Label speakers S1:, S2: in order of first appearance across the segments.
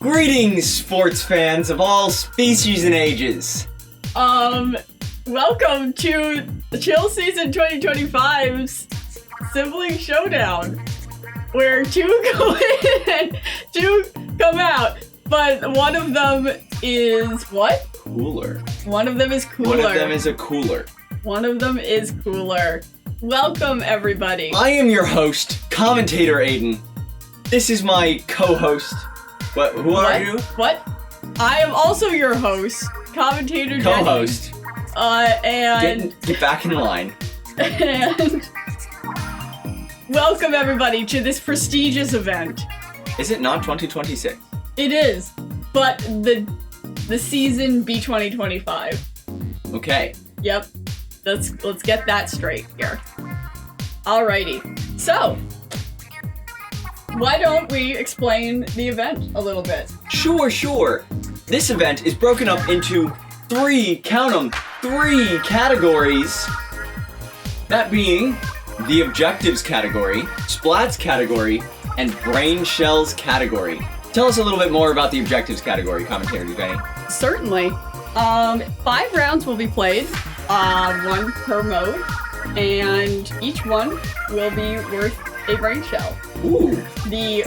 S1: Greetings, sports fans of all species and ages.
S2: Welcome to the Chill Season 2025's Sibling Showdown, where two go in and two come out, but one of them is what?
S1: Cooler.
S2: One of them is cooler.
S1: One of them is a cooler.
S2: One of them is cooler. Welcome, everybody.
S1: I am your host, Commentator Aiden. This is my co-host. Who are you?
S2: What? I am also your host, Commentator Jenny.
S1: Co-host.
S2: And...
S1: Get back in line.
S2: And... welcome, everybody, to this prestigious event.
S1: Is it not 2026?
S2: It is, but the season be 2025.
S1: Okay.
S2: Yep. Let's get that straight here. Alrighty. So, why don't we explain the event a little bit?
S1: Sure. This event is broken up into three categories. That being the objectives category, splats category, and brain shells category. Tell us a little bit more about the objectives category, Commentator Jenny.
S2: Certainly. 5 rounds will be played, one per mode, and each one will be worth a brain shell.
S1: Ooh.
S2: The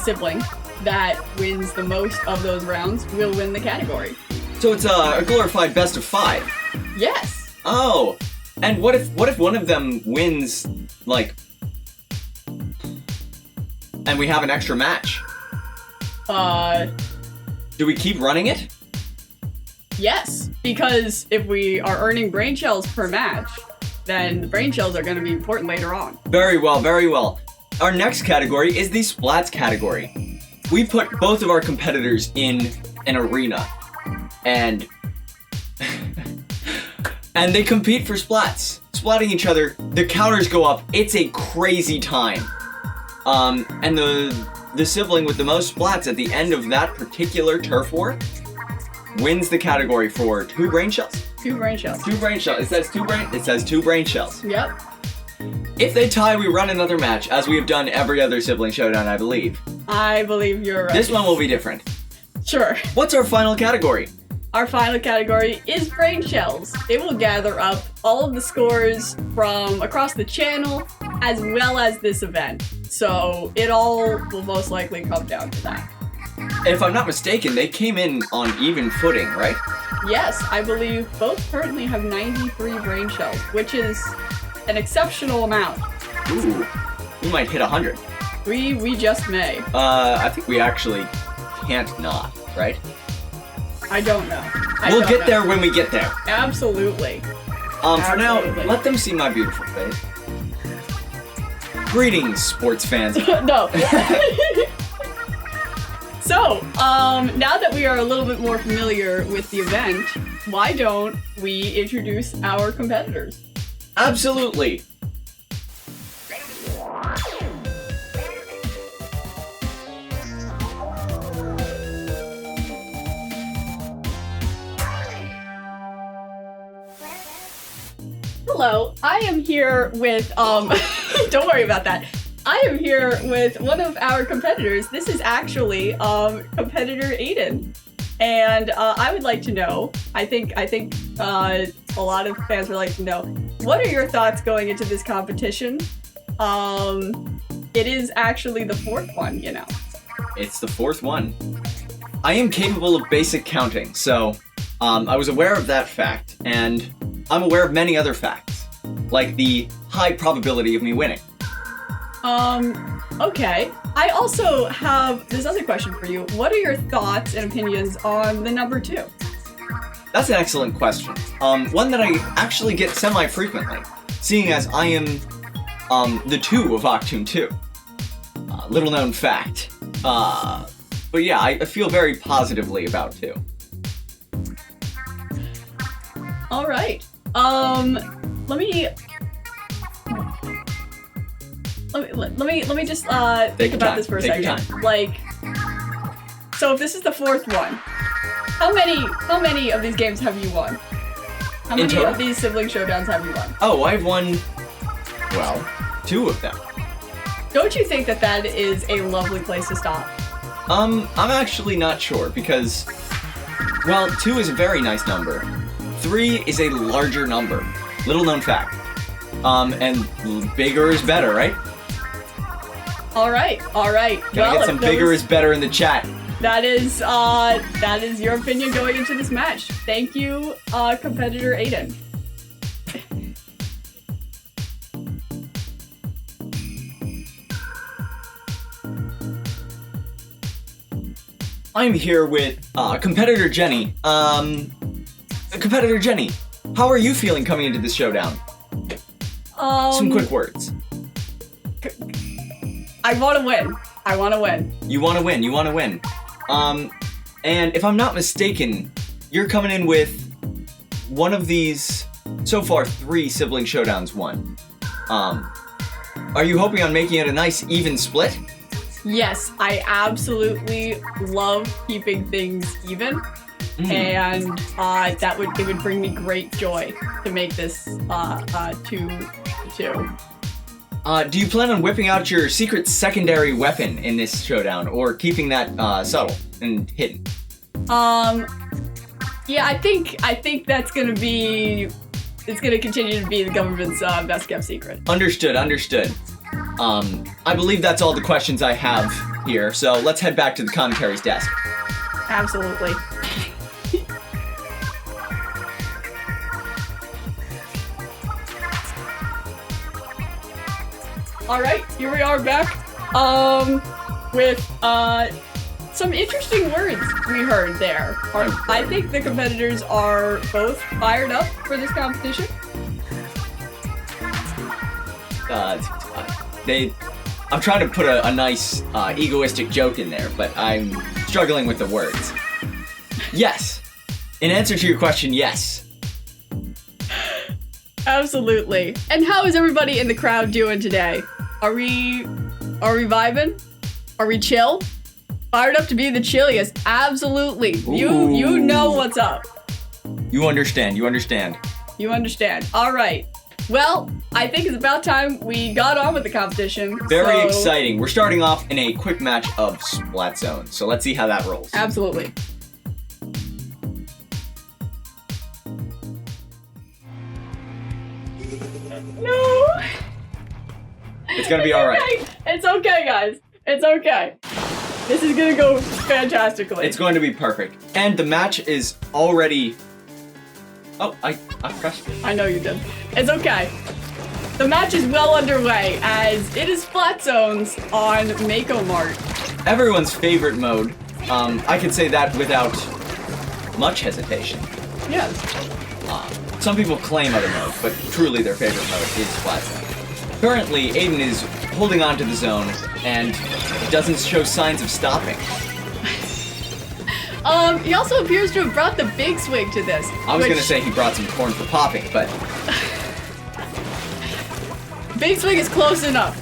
S2: sibling that wins the most of those rounds will win the category.
S1: So it's a glorified best of 5.
S2: Yes.
S1: Oh, and what if one of them wins, like, and we have an extra match? Do we keep running it?
S2: Yes, because if we are earning brain shells per match, then the brain shells are going to be important later on.
S1: Very well. Our next category is the splats category. We put both of our competitors in an arena, and and they compete for splats, splatting each other. The counters go up. It's a crazy time. And the sibling with the most splats at the end of that particular turf war wins the category for 2 brain shells.
S2: 2 brain shells.
S1: 2 brain shells. It says 2 brain shells.
S2: Yep.
S1: If they tie, we run another match, as we have done every other sibling showdown, I believe.
S2: I believe you're right.
S1: This one will be different.
S2: Sure.
S1: What's our final category?
S2: Our final category is brain shells. It will gather up all of the scores from across the channel, as well as this event. So it all will most likely come down to that.
S1: If I'm not mistaken, they came in on even footing, right?
S2: Yes, I believe both currently have 93 brain shells, which is an exceptional amount.
S1: Ooh, we might hit 100.
S2: We just may.
S1: I think we actually can't not, right?
S2: I don't know.
S1: We'll get there when we get there.
S2: Absolutely.
S1: For now, let them see my beautiful face. Greetings, sports fans.
S2: No. So, now that we are a little bit more familiar with the event, why don't we introduce our competitors?
S1: Absolutely.
S2: Hello, I am here with, don't worry about that. I am here with one of our competitors. This is actually, competitor Aiden. And, I would like to know, I think, a lot of fans would like to know, what are your thoughts going into this competition? It is actually the 4th one, you know.
S1: It's the 4th one. I am capable of basic counting, so, I was aware of that fact, and I'm aware of many other facts, like the high probability of me winning.
S2: Okay. I also have this other question for you. What are your thoughts and opinions on the number 2?
S1: That's an excellent question. One that I actually get semi-frequently, seeing as I am, the 2 of Octoon 2. Little known fact. But yeah, I feel very positively about 2.
S2: Alright. Let me just think about this for a second. Like, so if this is the 4th one, how many of these games have you won? How many of these sibling showdowns have you won?
S1: Oh, I've won, well, 2 of them.
S2: Don't you think that that is a lovely place to stop?
S1: I'm actually not sure because, well, 2 is a very nice number. 3 is a larger number. Little known fact. And bigger is better, right?
S2: All right.
S1: Can I get some bigger is better in the chat?
S2: That is your opinion going into this match. Thank you, competitor Aiden.
S1: I'm here with competitor Jenny. Competitor Jenny, how are you feeling coming into this showdown? Some quick words.
S2: I want to win. I want to win.
S1: You want to win. And if I'm not mistaken, you're coming in with one of these, so far 3 sibling showdowns won. Are you hoping on making it a nice even split?
S2: Yes, I absolutely love keeping things even, and it would bring me great joy to make this 2-2.
S1: Do you plan on whipping out your secret secondary weapon in this showdown, or keeping that subtle and hidden?
S2: Yeah, I think that's gonna be. It's gonna continue to be the government's best kept secret.
S1: Understood. I believe that's all the questions I have here, so let's head back to the commentary's desk.
S2: Absolutely. Alright, here we are back, with, some interesting words we heard there. I think the competitors are both fired up for this competition.
S1: I'm trying to put a nice, egoistic joke in there, but I'm struggling with the words. Yes. In answer to your question, yes.
S2: Absolutely. And how is everybody in the crowd doing today? Are we vibing? Are we chill? Fired up to be the chilliest? Absolutely.
S1: Ooh.
S2: You know what's up.
S1: You understand.
S2: You understand. All right. Well, I think it's about time we got on with the competition.
S1: Very exciting. We're starting off in a quick match of Splat Zone, so let's see how that rolls.
S2: Absolutely. No!
S1: It's gonna be alright.
S2: It's okay, guys. It's okay. This is gonna go fantastically.
S1: It's going to be perfect. And the match is already... Oh, I pressed it.
S2: I know you did. It's okay. The match is well underway as it is Splat Zones on Mako Mart.
S1: Everyone's favorite mode. I could say that without much hesitation.
S2: Yes.
S1: Some people claim other modes, but truly their favorite mode is Splat Zone. Currently, Aiden is holding on to the zone and doesn't show signs of stopping.
S2: He also appears to have brought the big swig to this.
S1: I was gonna say he brought some corn for popping, but...
S2: Big swig is close enough.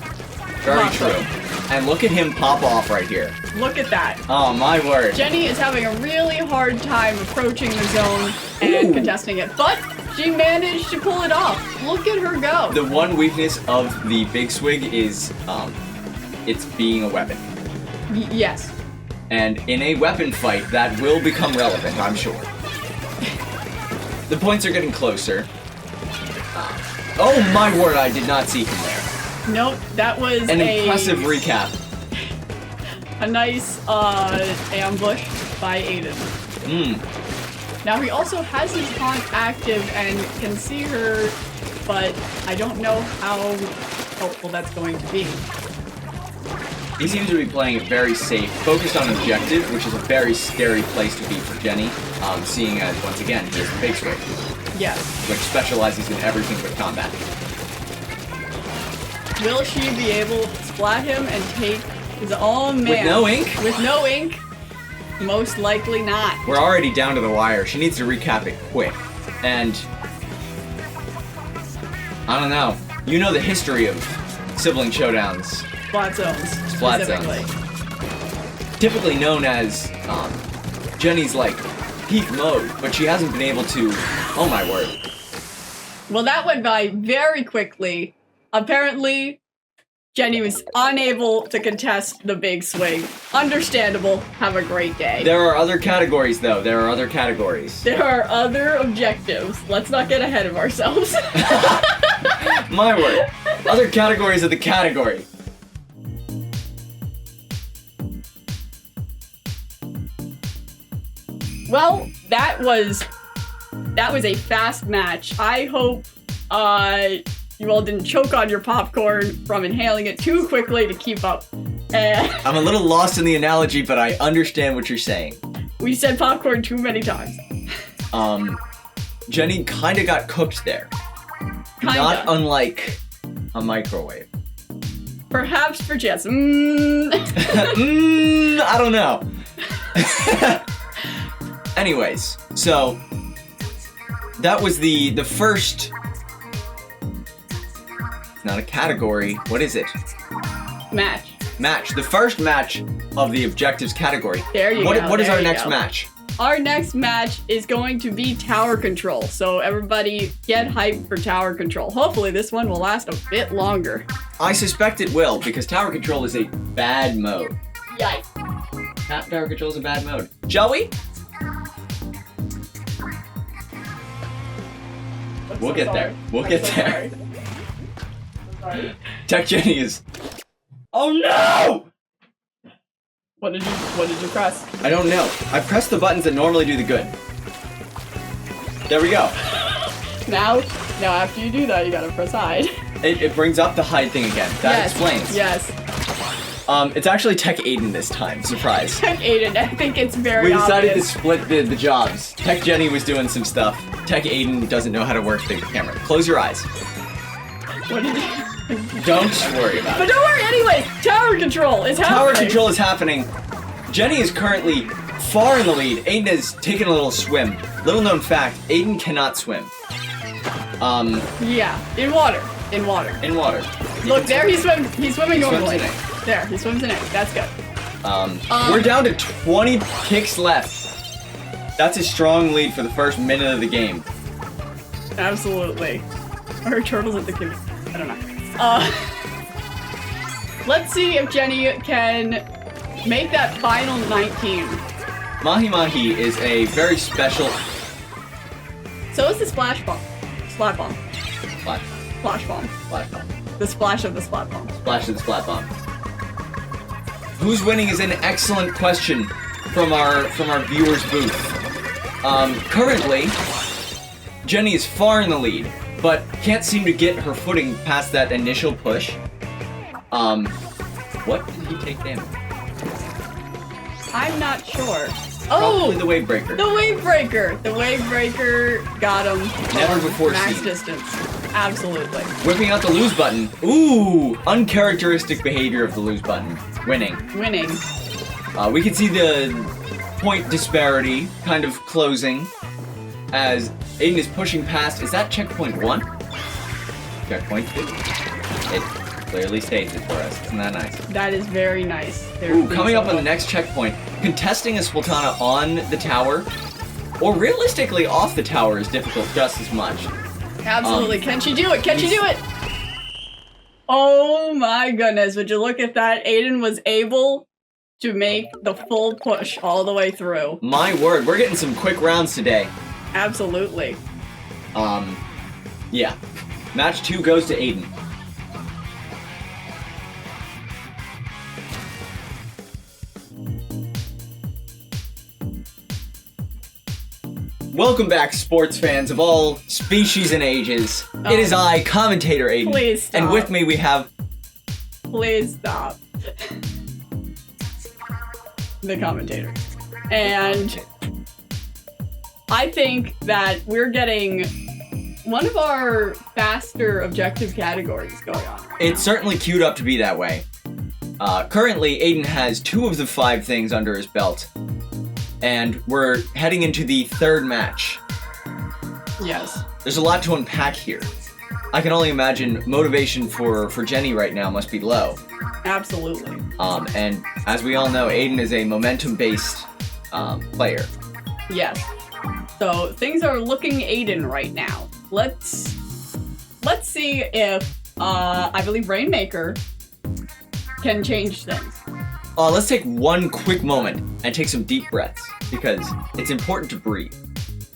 S1: Very true. And look at him pop off right here.
S2: Look at that.
S1: Oh, my word.
S2: Jenny is having a really hard time approaching the zone and contesting it, but she managed to pull it off. Look at her go.
S1: The one weakness of the big swig is, it's being a weapon.
S2: Yes.
S1: And in a weapon fight, that will become relevant, I'm sure. The points are getting closer. Oh my word, I did not see him there.
S2: Nope, that was
S1: an impressive recap.
S2: A nice ambush by Aiden. Now he also has his taunt active and can see her, but I don't know how helpful that's going to be.
S1: He seems to be playing it very safe, focused on objective, which is a very scary place to be for Jenny, seeing as, once again, he has the big sword.
S2: Yes.
S1: Which specializes in everything but combat.
S2: Will she be able to splat him and take his own man?
S1: With no ink?
S2: With no ink? Most likely not.
S1: We're already down to the wire. She needs to recap it quick. And... I don't know. You know the history of sibling showdowns.
S2: Splat zones.
S1: Splat zones. Typically known as Jenny's like peak mode, but she hasn't been able to. Oh my word.
S2: Well, that went by very quickly. Apparently, Jenny was unable to contest the big swing. Understandable. Have a great day.
S1: There are other categories, though. There are other categories.
S2: There are other objectives. Let's not get ahead of ourselves.
S1: My word. Other categories of the category.
S2: Well, that was a fast match. I hope you all didn't choke on your popcorn from inhaling it too quickly to keep up.
S1: I'm a little lost in the analogy, but I understand what you're saying.
S2: We said popcorn too many times.
S1: Jenny kinda got cooked there.
S2: Kinda.
S1: Not unlike a microwave.
S2: Perhaps for Jess.
S1: I don't know. Anyways, so that was the first. It's not a category. What is it?
S2: Match.
S1: Match. The first match of the objectives category.
S2: There you go.
S1: What is
S2: there
S1: our
S2: you
S1: next
S2: go.
S1: match?
S2: Our next match is going to be tower control. So everybody get hyped for tower control. Hopefully this one will last a bit longer.
S1: I suspect it will, because tower control is a bad mode.
S2: Yikes.
S1: Tower control is a bad mode. Shall we? We'll get there. We'll get there. Tech Jenny is. Oh no!
S2: What did you press?
S1: I don't know. I pressed the buttons that normally do the good. There we go.
S2: Now after you do that, you gotta press hide.
S1: It brings up the hide thing again. That explains.
S2: Yes.
S1: It's actually Tech Aiden this time. Surprise.
S2: Tech Aiden, I think it's very
S1: We decided
S2: obvious.
S1: to split the jobs. Tech Jenny was doing some stuff. Tech Aiden doesn't know how to work the camera. Close your eyes.
S2: What did you...
S1: Don't worry about
S2: But
S1: it.
S2: don't worry anyway! Tower control is happening!
S1: Tower control is happening. Jenny is currently far in the lead. Aiden has taken a little swim. Little known fact, Aiden cannot swim.
S2: Yeah, in water. In water.
S1: In water.
S2: Look, there he's swimming normally.
S1: in it.
S2: There, he swims in it. That's good.
S1: We're down to 20 kicks left. That's a strong lead for the first minute of the game.
S2: Absolutely. Or turtles at the kitty. I don't know. Let's see if Jenny can make that final 19.
S1: Mahi Mahi is a very special...
S2: So is the splash bomb. Splat bomb.
S1: Splash.
S2: Splash bomb.
S1: Splash bomb.
S2: The splash of the splat bomb.
S1: Splash of the splat bomb. Who's winning is an excellent question from our viewers booth. Currently, Jenny is far in the lead, but can't seem to get her footing past that initial push. What did he take damage?
S2: I'm not sure.
S1: Probably the wave breaker.
S2: The wave breaker! The wave breaker got him.
S1: Never before
S2: max
S1: seen.
S2: distance. Absolutely.
S1: Whipping out the lose button. Ooh, uncharacteristic behavior of the lose button. Winning.
S2: Winning.
S1: We can see the point disparity kind of closing as Aiden is pushing past. Is that checkpoint 1? Checkpoint 2. It clearly states it for us. Isn't that nice?
S2: That is very nice.
S1: Ooh, coming up on the next checkpoint, contesting a Splatana on the tower, or realistically off the tower, is difficult just as much.
S2: Absolutely. Can she do it? Can she do it? Oh my goodness. Would you look at that? Aiden was able to make the full push all the way through.
S1: My word, we're getting some quick rounds today.
S2: Absolutely.
S1: Yeah. Match 2 goes to Aiden. Welcome back, sports fans of all species and ages. It is I, commentator Aiden.
S2: Please stop.
S1: And with me we have...
S2: Please stop. The commentator. And I think that we're getting one of our faster objective categories going on.
S1: It's certainly queued up to be that way. Currently, Aiden has 2 of the 5 things under his belt. And we're heading into the 3rd match.
S2: Yes.
S1: There's a lot to unpack here. I can only imagine motivation for Jenny right now must be low.
S2: Absolutely.
S1: And as we all know, Aiden is a momentum-based player.
S2: Yes. So things are looking Aiden right now. Let's see if I believe Rainmaker can change things.
S1: Let's take one quick moment and take some deep breaths, because it's important to breathe.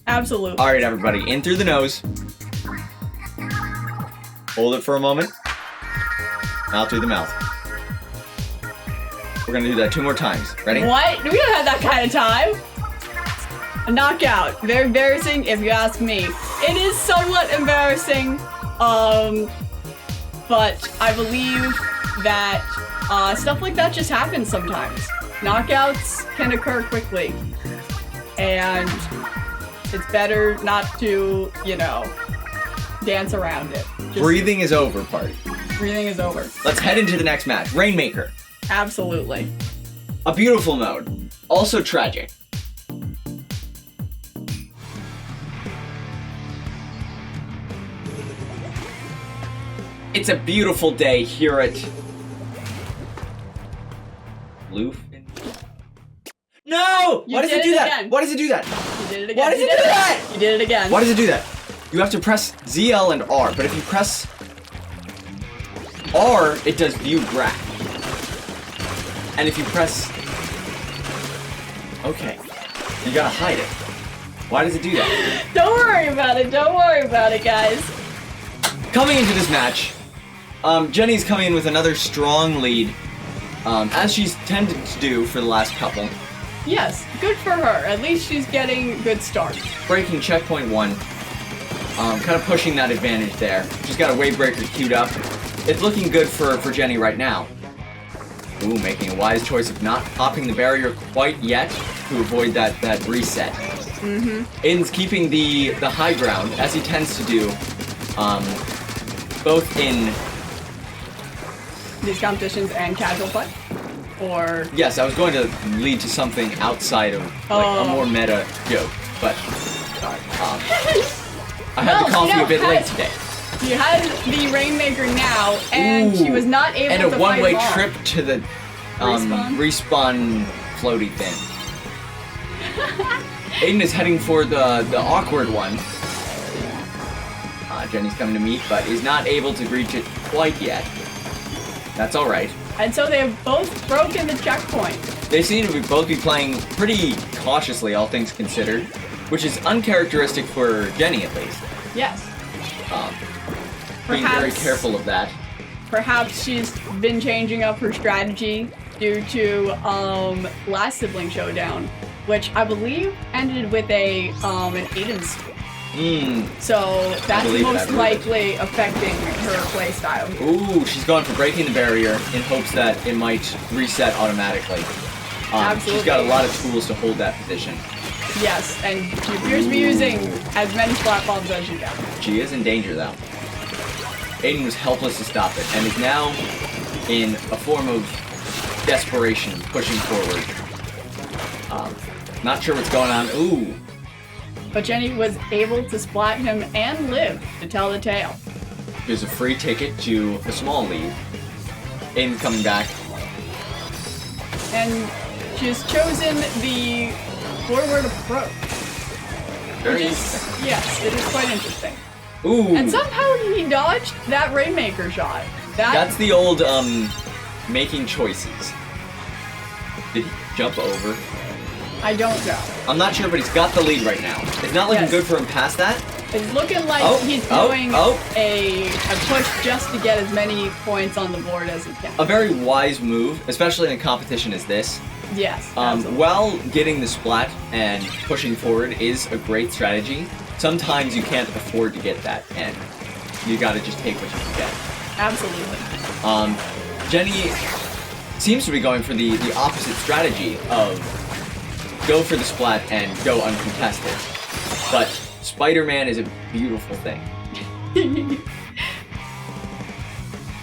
S2: Absolutely.
S1: Alright, everybody, in through the nose. Hold it for a moment. Out through the mouth. We're gonna do that 2 more times. Ready?
S2: What? We don't have that kind of time. A knockout. Very embarrassing if you ask me. It is somewhat embarrassing, but I believe that stuff like that just happens sometimes. Knockouts can occur quickly, and it's better not to, you know, dance around it. Just
S1: Breathing is over, party.
S2: breathing is over.
S1: Let's head into the next match. Rainmaker.
S2: Absolutely.
S1: A beautiful mode. Also tragic. It's a beautiful day here at Loof. No!
S2: You
S1: Why does
S2: did
S1: it do
S2: it
S1: that?
S2: again.
S1: Why does it do that?
S2: You did it again.
S1: Why does
S2: You
S1: it do
S2: did
S1: that?
S2: You did it again.
S1: Why does it do that? You have to press ZL and R, but if you press R, it does view graph. And if you press... Okay. You gotta hide it. Why does it do that?
S2: Don't worry about it. Don't worry about it, guys.
S1: Coming into this match, Jenny's coming in with another strong lead, as she's tended to do for the last couple.
S2: Yes, good for her. At least she's getting good starts.
S1: Breaking checkpoint 1, kind of pushing that advantage there. She's got a wave breaker queued up. It's looking good for Jenny right now. Ooh, making a wise choice of not popping the barrier quite yet to avoid that reset. Aiden's keeping the high ground, as he tends to do, both in...
S2: These competitions and casual play? Or...
S1: Yes, I was going to lead to something outside of like, a more meta joke, but I had the coffee a bit late today.
S2: She has the Rainmaker now, and she was not able to
S1: And a
S2: fight
S1: one-way
S2: long.
S1: trip to the respawn floaty thing. Aiden is heading for the awkward one. Jenny's coming to meet, but is not able to reach it quite yet. That's alright.
S2: And so they have both broken the checkpoint.
S1: They seem to both be playing pretty cautiously, all things considered, which is uncharacteristic for Jenny, at least.
S2: Yes.
S1: Being very careful of that.
S2: Perhaps she's been changing up her strategy due to last Sibling Showdown, which I believe ended with an Aiden sweep. So that's most likely affecting her playstyle.
S1: Ooh, she's gone for breaking the barrier in hopes that it might reset automatically.
S2: Absolutely.
S1: She's got a lot of tools to hold that position.
S2: Yes, and she appears to be using as many splat bombs as she can.
S1: She is in danger, though. Aiden was helpless to stop it, and is now in a form of desperation, pushing forward. Not sure what's going on. Ooh.
S2: But Jenny was able to splat him and live to tell the tale.
S1: There's a free ticket to a small lead. Aiden coming back.
S2: And she's chosen the forward approach.
S1: Very
S2: Yes, it is quite interesting.
S1: Ooh.
S2: And somehow he dodged that Rainmaker shot.
S1: That's the old, making choices. Did he jump over?
S2: I don't know.
S1: I'm not sure, but he's got the lead right now. It's not looking good for him past that.
S2: It's looking like he's doing a push just to get as many points on the board as he can.
S1: A very wise move, especially in a competition as this.
S2: Yes,
S1: while getting the splat and pushing forward is a great strategy, sometimes you can't afford to get that, and you gotta just take what you can get.
S2: Absolutely.
S1: Jenny seems to be going for the opposite strategy of go for the splat and go uncontested. But Spider-Man is a beautiful thing.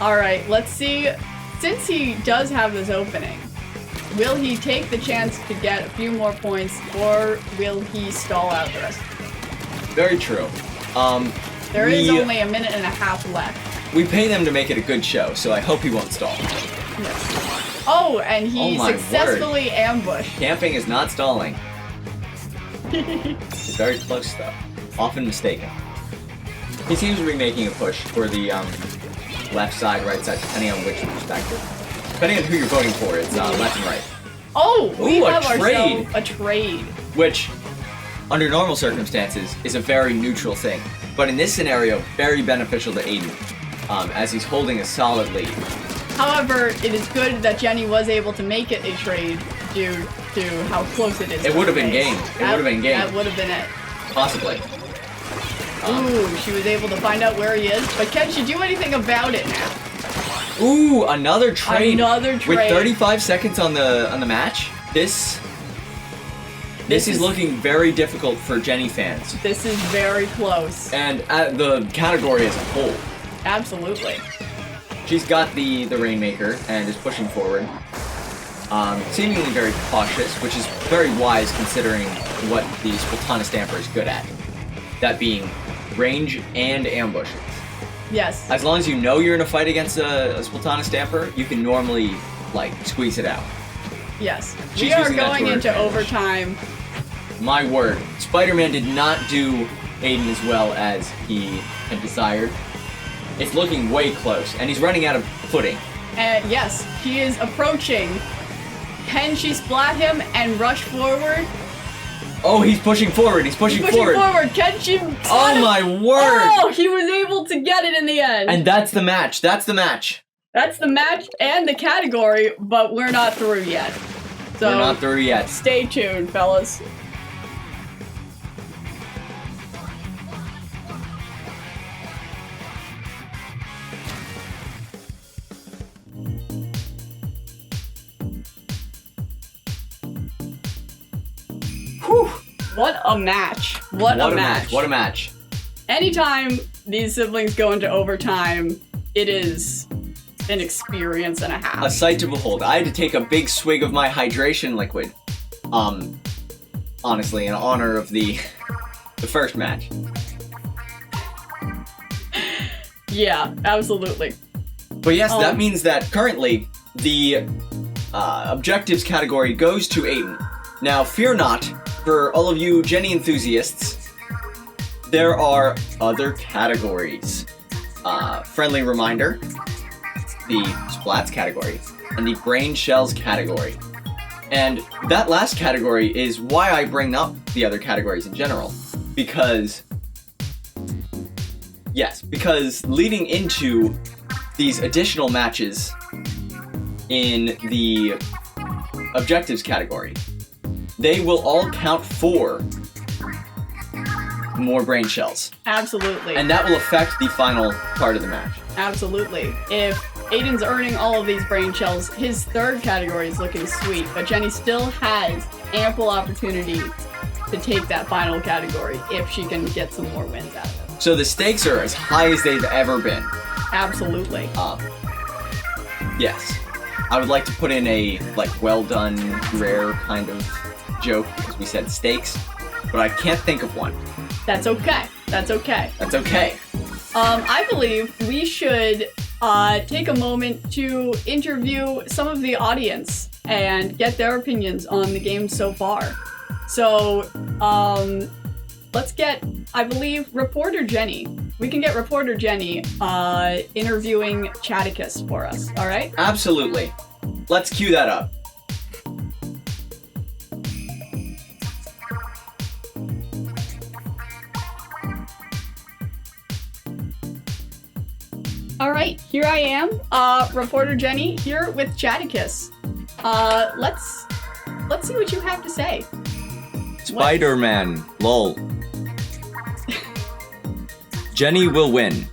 S2: Alright, let's see. Since he does have this opening, will he take the chance to get a few more points, or will he stall out the rest?
S1: Very true.
S2: There is only a minute and a half left.
S1: We pay them to make it a good show, so I hope he won't stall.
S2: Yes. Oh, and he successfully ambushed.
S1: Camping is not stalling. It's very close, though. Often mistaken. He seems to be making a push for the left side, right side, depending on which perspective. depending on who you're voting for, it's left and right.
S2: Oh, we
S1: Ooh, a
S2: have
S1: trade.
S2: ourselves a trade.
S1: Which, under normal circumstances, is a very neutral thing. But in this scenario, very beneficial to Aiden, as he's holding a solid lead.
S2: However, it is good that Jenny was able to make it a trade due to how close it is.
S1: It would have been game. It would have been game.
S2: That would have been it.
S1: Possibly.
S2: Ooh, she was able to find out where he is, but can she do anything about it now?
S1: Ooh, another trade.
S2: Another trade.
S1: With 35 seconds on the match, this is looking very difficult for Jenny fans.
S2: This is very close.
S1: And the category as a whole.
S2: Absolutely.
S1: She's got the Rainmaker and is pushing forward. Seemingly very cautious, which is very wise considering what the Splatana Stamper is good at. That being range and ambushes.
S2: Yes.
S1: As long as you know you're in a fight against a Splatana Stamper, you can normally, like, squeeze it out.
S2: Yes.
S1: She's
S2: We are
S1: using that
S2: going
S1: to her
S2: into
S1: advantage.
S2: overtime.
S1: My word. Spider-Man did not do Aiden as well as he had desired. It's looking way close, and he's running out of footing.
S2: And yes, he is approaching. Can she splat him and rush forward?
S1: Oh, he's pushing forward. He's pushing forward.
S2: Can she splat
S1: Oh
S2: him?
S1: my word!
S2: Oh, he was able to get it in the end.
S1: And that's the match. That's the match.
S2: That's the match and the category, but we're not through yet. So
S1: We're not through yet.
S2: stay tuned, fellas. Whew. What a match. What a match.
S1: What a match.
S2: Anytime these siblings go into overtime, it is an experience and a half.
S1: A sight to behold. I had to take a big swig of my hydration liquid. Honestly, in honor of the first match.
S2: Yeah, absolutely.
S1: But yes, that means that currently the objectives category goes to Aiden. Now, fear not, for all of you Jenny enthusiasts, there are other categories. Friendly reminder, the Splats category, and the Brain Shells category. And that last category is why I bring up the other categories in general. Because leading into these additional matches in the objectives category, they will all count for more brain shells.
S2: Absolutely.
S1: And that will affect the final part of the match.
S2: Absolutely. If Aiden's earning all of these brain shells, his third category is looking sweet, but Jenny still has ample opportunity to take that final category if she can get some more wins out of it.
S1: So the stakes are as high as they've ever been.
S2: Absolutely.
S1: Yes. I would like to put in a, like, well done, rare kind of joke because we said stakes, but I can't think of one.
S2: That's okay. That's okay.
S1: That's okay.
S2: I believe we should take a moment to interview some of the audience and get their opinions on the game so far. So, let's get, I believe, Reporter Jenny. We can get Reporter Jenny interviewing Chaticus for us, alright?
S1: Absolutely. Let's cue that up.
S2: Alright, here I am, Reporter Jenny, here with Chaticus. Let's see what you have to say.
S1: Spider-Man, lol. Jenny will win.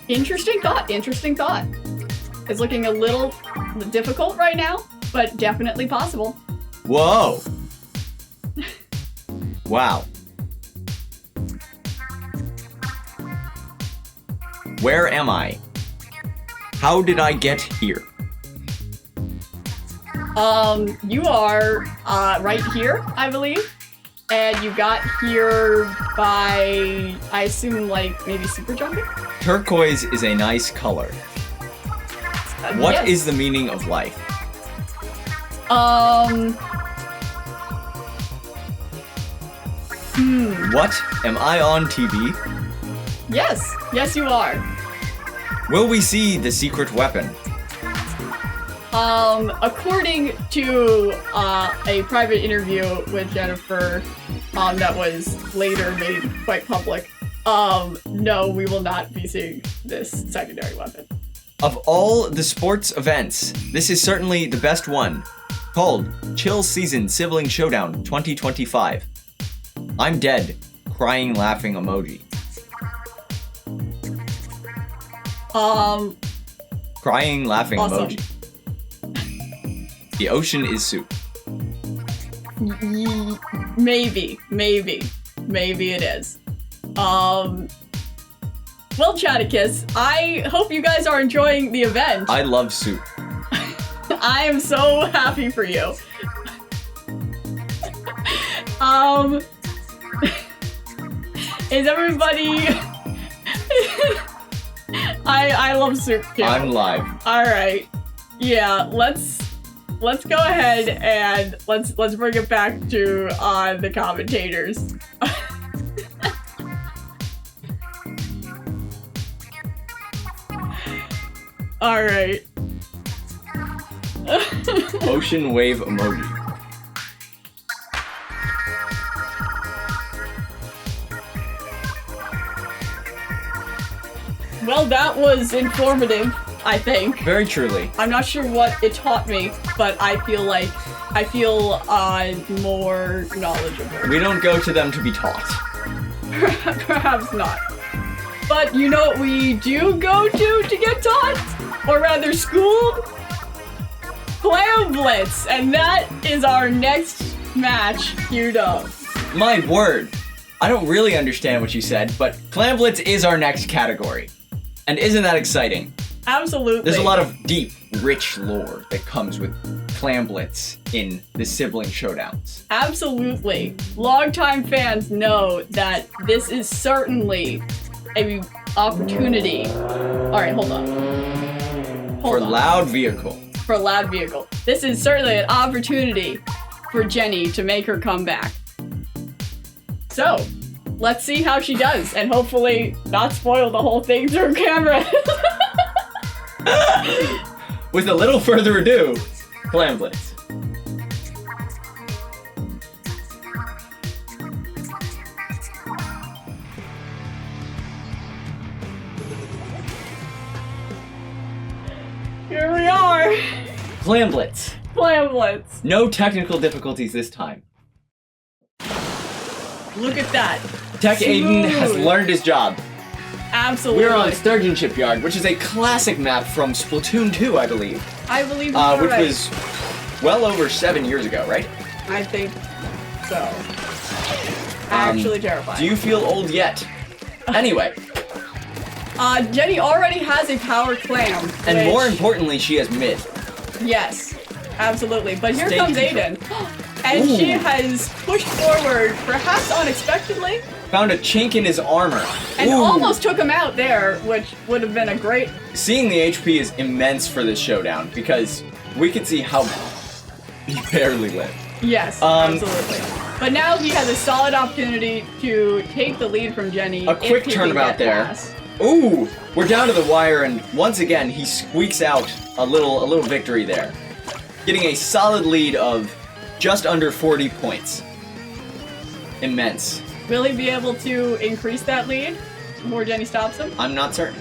S2: Interesting thought, interesting thought. It's looking a little difficult right now, but definitely possible.
S1: Whoa. Wow. Where am I? How did I get here?
S2: You are, right here, I believe. And you got here by, I assume, like, maybe super jumping?
S1: Turquoise is a nice color. What is
S2: Yes.
S1: the meaning of life?
S2: Hmm.
S1: What? Am I on TV?
S2: Yes. Yes, you are.
S1: Will we see the secret weapon?
S2: According to a private interview with Jennifer, that was later made quite public, no, we will not be seeing this secondary weapon.
S1: Of all the sports events, this is certainly the best one, called Chill Season Sibling Showdown 2025. I'm dead. Crying, laughing emoji. Crying, laughing
S2: awesome.
S1: emoji. The ocean is soup.
S2: Maybe it is. Well, Chaticus, I hope you guys are enjoying the event.
S1: I love soup.
S2: I am so happy for you. Is everybody... I love soup too.
S1: I'm live.
S2: Alright. Yeah, let's go ahead and let's bring it back to the commentators. Alright.
S1: Ocean wave emoji.
S2: Well, that was informative, I think.
S1: Very truly.
S2: I'm not sure what it taught me, but I feel more knowledgeable.
S1: We don't go to them to be taught.
S2: Perhaps not. But you know what we do go to get taught? Or rather schooled? Clam Blitz! And that is our next match queued up.
S1: My word. I don't really understand what you said, but Clam Blitz is our next category. And isn't that exciting?
S2: Absolutely.
S1: There's a lot of deep, rich lore that comes with Clam Blitz in the sibling showdowns.
S2: Absolutely. Longtime fans know that this is certainly a opportunity. Alright, hold on.
S1: For Loud Vehicle.
S2: For Loud Vehicle. This is certainly an opportunity for Jenny to make her comeback. So, let's see how she does, and hopefully not spoil the whole thing through camera.
S1: With a little further ado, Clam Blitz.
S2: Here we are.
S1: Clam Blitz.
S2: Clam Blitz.
S1: No technical difficulties this time.
S2: Look at that.
S1: Tech Aiden has
S2: Smooth.
S1: learned his job.
S2: Absolutely.
S1: We're on Sturgeon Shipyard, which is a classic map from Splatoon 2, I believe.
S2: I believe you're
S1: which
S2: right.
S1: was well over 7 years ago, right?
S2: I think so. Actually terrifying.
S1: Do you feel old yet? Anyway.
S2: Jenny already has a power clam.
S1: And
S2: which-
S1: more importantly, she has mid.
S2: Yes, absolutely. But here
S1: Stay
S2: comes
S1: control.
S2: Aiden. And
S1: Ooh.
S2: she has pushed forward, perhaps unexpectedly,
S1: Found a chink in his armor.
S2: and
S1: Ooh.
S2: almost took him out there, which would have been a great...
S1: Seeing the HP is immense for this showdown, because we can see how he barely lived.
S2: Yes, absolutely. But now he has a solid opportunity to take the lead from Jenny.
S1: A quick
S2: if he can
S1: turnabout
S2: get
S1: there.
S2: past.
S1: Ooh, we're down to the wire, and once again, he squeaks out a little victory there. Getting a solid lead of just under 40 points. Immense.
S2: Will he be able to increase that lead before Jenny stops him?
S1: I'm not certain.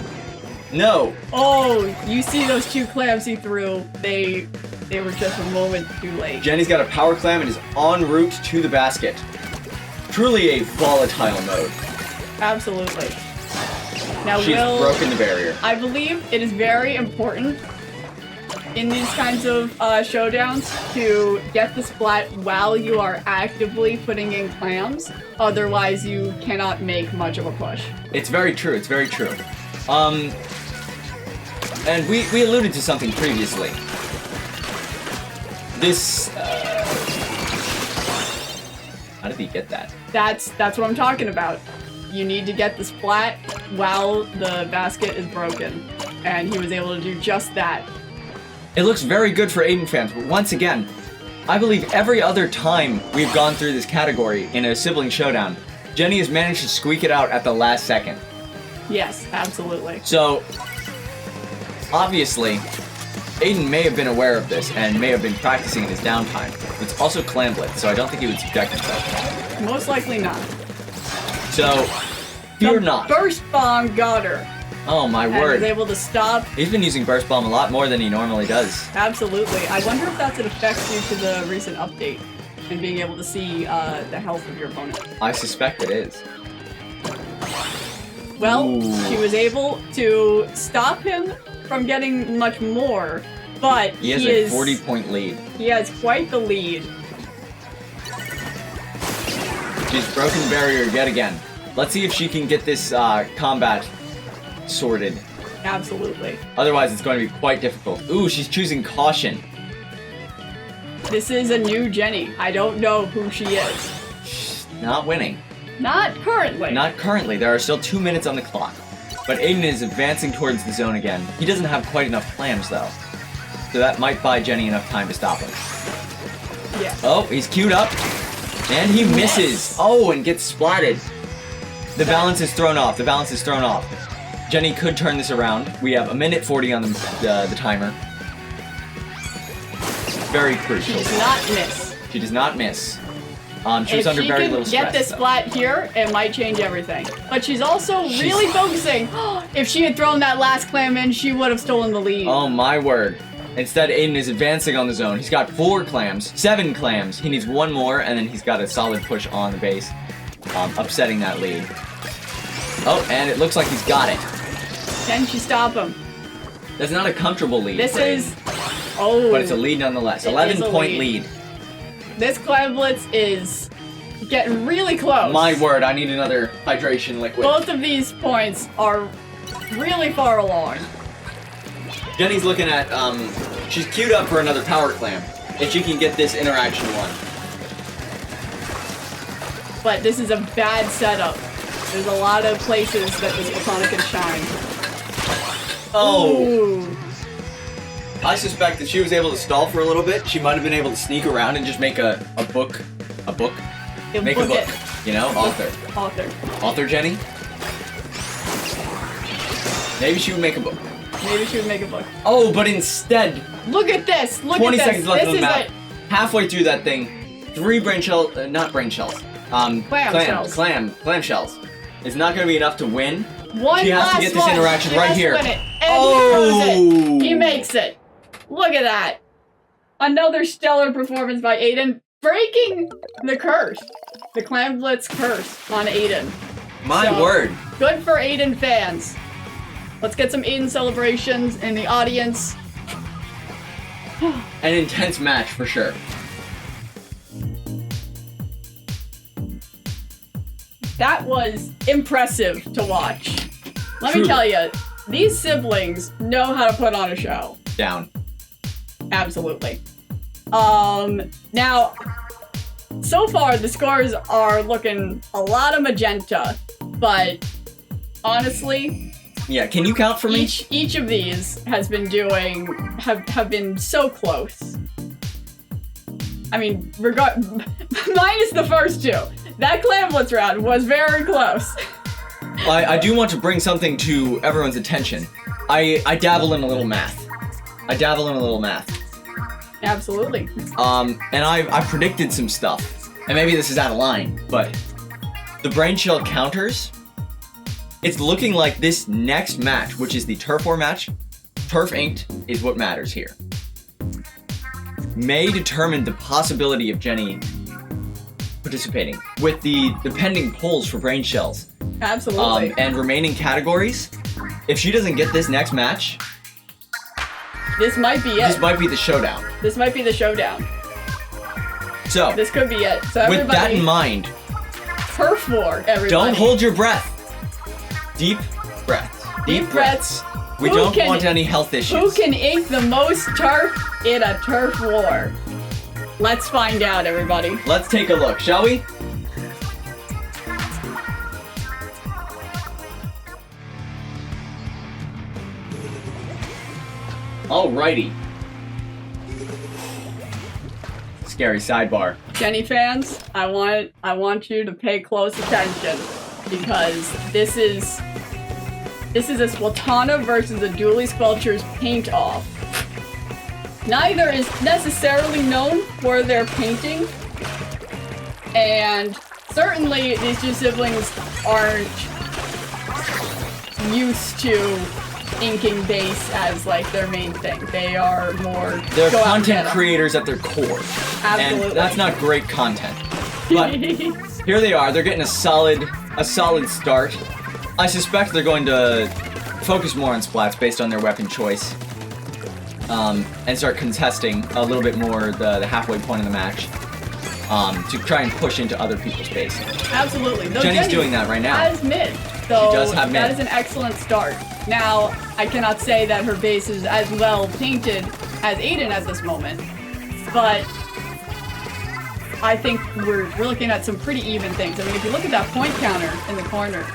S1: No.
S2: Oh, you see those two clams he threw. They were just a moment too late.
S1: Jenny's got a power clam and is en route to the basket. Truly a volatile mode.
S2: Absolutely. Now,
S1: She's broken the barrier.
S2: I believe it is very important in these kinds of showdowns to get the splat while you are actively putting in clams. Otherwise, you cannot make much of a push.
S1: It's very true, it's very true. And we alluded to something previously. This, how did he get that?
S2: That's what I'm talking about. You need to get the splat while the basket is broken. And he was able to do just that.
S1: It looks very good for Aiden fans, but once again, I believe every other time we've gone through this category in a sibling showdown, Jenny has managed to squeak it out at the last second.
S2: Yes, absolutely.
S1: So, Obviously, Aiden may have been aware of this and may have been practicing in his downtime. It's also Clamblitz, so I don't think he would subject himself.
S2: Most likely not.
S1: So, fear
S2: The
S1: not.
S2: Burst Bomb got her.
S1: Oh my
S2: And
S1: word.
S2: was able to stop.
S1: He's been using Burst Bomb a lot more than he normally does.
S2: Absolutely. I wonder if that's an effect due to the recent update and being able to see the health of your opponent.
S1: I suspect it is.
S2: Well,
S1: Ooh.
S2: she was able to stop him from getting much more, but
S1: He has a 40-point lead.
S2: He has quite the lead.
S1: She's broken the barrier yet again. Let's see if she can get this combat sorted.
S2: Absolutely.
S1: Otherwise, it's going to be quite difficult. Ooh, she's choosing caution.
S2: This is a new Jenny. I don't know who she is.
S1: She's not winning.
S2: Not currently.
S1: Not currently. There are still 2 minutes on the clock. But Aiden is advancing towards the zone again. He doesn't have quite enough clams, though. So that might buy Jenny enough time to stop him.
S2: Yeah.
S1: Oh, he's queued up. And he misses. Oh, and gets splatted. The balance is thrown off. The balance is thrown off. Jenny could turn this around. We have 1:40 on the timer. Very crucial.
S2: She does not miss.
S1: She does not miss. She was under very little stress.
S2: If she can get this
S1: though.
S2: splat here, it might change everything. But she's also really focusing. If she had thrown that last clam in, she would have stolen the lead.
S1: Oh my word. Instead, Aiden is advancing on the zone. He's got 4 clams, 7 clams. He needs 1 more, and then he's got a solid push on the base, upsetting that lead. Oh, and it looks like he's got it.
S2: Can she stop him?
S1: That's not a comfortable lead.
S2: This
S1: for Aiden,
S2: is... Oh.
S1: but it's a lead nonetheless.
S2: It is a
S1: 11-point lead.
S2: This Clamblitz is getting really close.
S1: My word, I need another hydration liquid.
S2: Both of these points are really far along.
S1: Jenny's looking at, she's queued up for another power clam. If she can get this interaction won.
S2: But this is a bad setup. There's a lot of places that this Platonic can shine.
S1: Oh!
S2: Ooh.
S1: I suspect that she was able to stall for a little bit. She might have been able to sneak around and just make a book. A book? Make a book. You know? Author. Author Jenny? Maybe she would make a book.
S2: Maybe she would make a book.
S1: Oh, but instead...
S2: Look at this! Look
S1: 20
S2: at this!
S1: seconds left on the
S2: This
S1: map.
S2: is
S1: Halfway through that thing, 3 brain shells... not brain shells.
S2: shells.
S1: Clam shells. It's not going to be enough to win.
S2: One
S1: She has to
S2: last
S1: get this
S2: one.
S1: interaction
S2: She
S1: right
S2: has to
S1: here.
S2: win it. And
S1: Oh!
S2: he throws it. He makes it. Look at that. Another stellar performance by Aiden, breaking the curse. The Clamblitz curse on Aiden.
S1: My
S2: So,
S1: word.
S2: Good for Aiden fans. Let's get some Aiden celebrations in the audience.
S1: An intense match for sure.
S2: That was impressive to watch. Let me
S1: Truly.
S2: tell you, these siblings know how to put on a show.
S1: Down.
S2: Absolutely. Now, so far the scores are looking a lot of magenta, but honestly,
S1: Yeah, can you count for me?
S2: each of these has been have been so close. I mean, minus the first 2. That Clamblitz round was very close.
S1: I do want to bring something to everyone's attention. I dabble in a little math.
S2: Absolutely.
S1: And I predicted some stuff. And maybe this is out of line, but the brain shell counters, it's looking like this next match, which is the Turf War match, Turf Inked is what matters here. May determine the possibility of Jenny participating with the pending polls for brain shells.
S2: Absolutely.
S1: And remaining categories. If she doesn't get this next match,
S2: This might be it.
S1: this might be the showdown.
S2: This might be the showdown.
S1: So,
S2: This could be it. So
S1: with that
S2: everybody,
S1: in mind,
S2: Turf War, everybody.
S1: don't hold your breath. Deep breaths.
S2: Deep breaths.
S1: We
S2: Who
S1: don't
S2: can-
S1: want any health issues.
S2: Who can ink the most turf in a turf war? Let's find out, everybody.
S1: Let's take a look, shall we? Alrighty. Scary sidebar.
S2: Jenny fans, I want you to pay close attention because this is This is a Splatana versus a Dually Squelcher's paint off. Neither is necessarily known for their painting, and certainly these two siblings aren't used to inking base as like their main thing. They are more
S1: They're content creators at their core.
S2: Absolutely.
S1: And that's not great content. But here they are, they're getting a solid start. I suspect they're going to focus more on splats based on their weapon choice. And start contesting a little bit more the halfway point of the match. To try and push into other people's base.
S2: Absolutely. Though
S1: Jenny's doing that right now.
S2: Has mid. So
S1: she does have mid.
S2: That is an excellent start. Now, I cannot say that her base is as well painted as Aiden at this moment, but I think we're looking at some pretty even things. I mean, if you look at that point counter in the corner,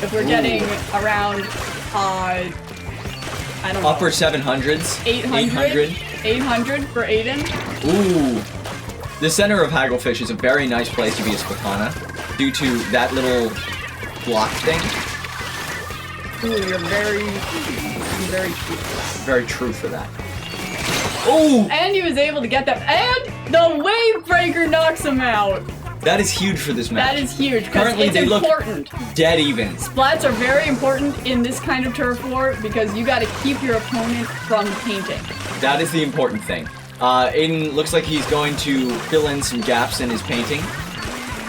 S2: if we're getting around, I don't know.
S1: Upper 700s?
S2: 800 for Aiden.
S1: Ooh. The center of Hagglefish is a very nice place to be a Splatana, due to that little block thing.
S2: Ooh, you're very true.
S1: Very true for that. Ooh!
S2: And he was able to get that, and the Wave Breaker knocks him out!
S1: That is huge for this match.
S2: That is huge, because
S1: Currently,
S2: it's
S1: they
S2: important.
S1: look dead even.
S2: Splats are very important in this kind of turf war, because you gotta keep your opponent from painting.
S1: That is the important thing. Aiden looks like he's going to fill in some gaps in his painting.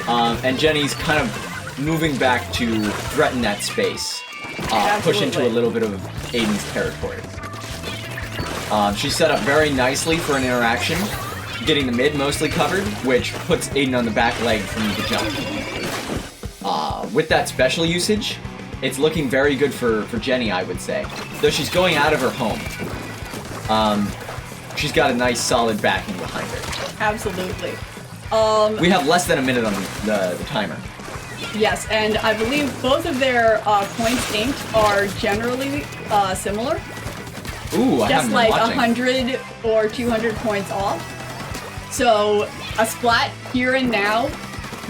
S1: And Jenny's kind of moving back to threaten that space. Push into a little bit of Aiden's territory. She's set up very nicely for an interaction, getting the mid mostly covered, which puts Aiden on the back leg from the jump. With that special usage, it's looking very good for Jenny, I would say. Though she's going out of her home. She's got a nice solid backing behind her.
S2: Absolutely.
S1: We have less than a minute on the timer.
S2: Yes, and I believe both of their points inked are generally similar.
S1: Ooh, I
S2: just
S1: haven't
S2: like
S1: been watching.
S2: 100 or 200 points off. So a splat here and now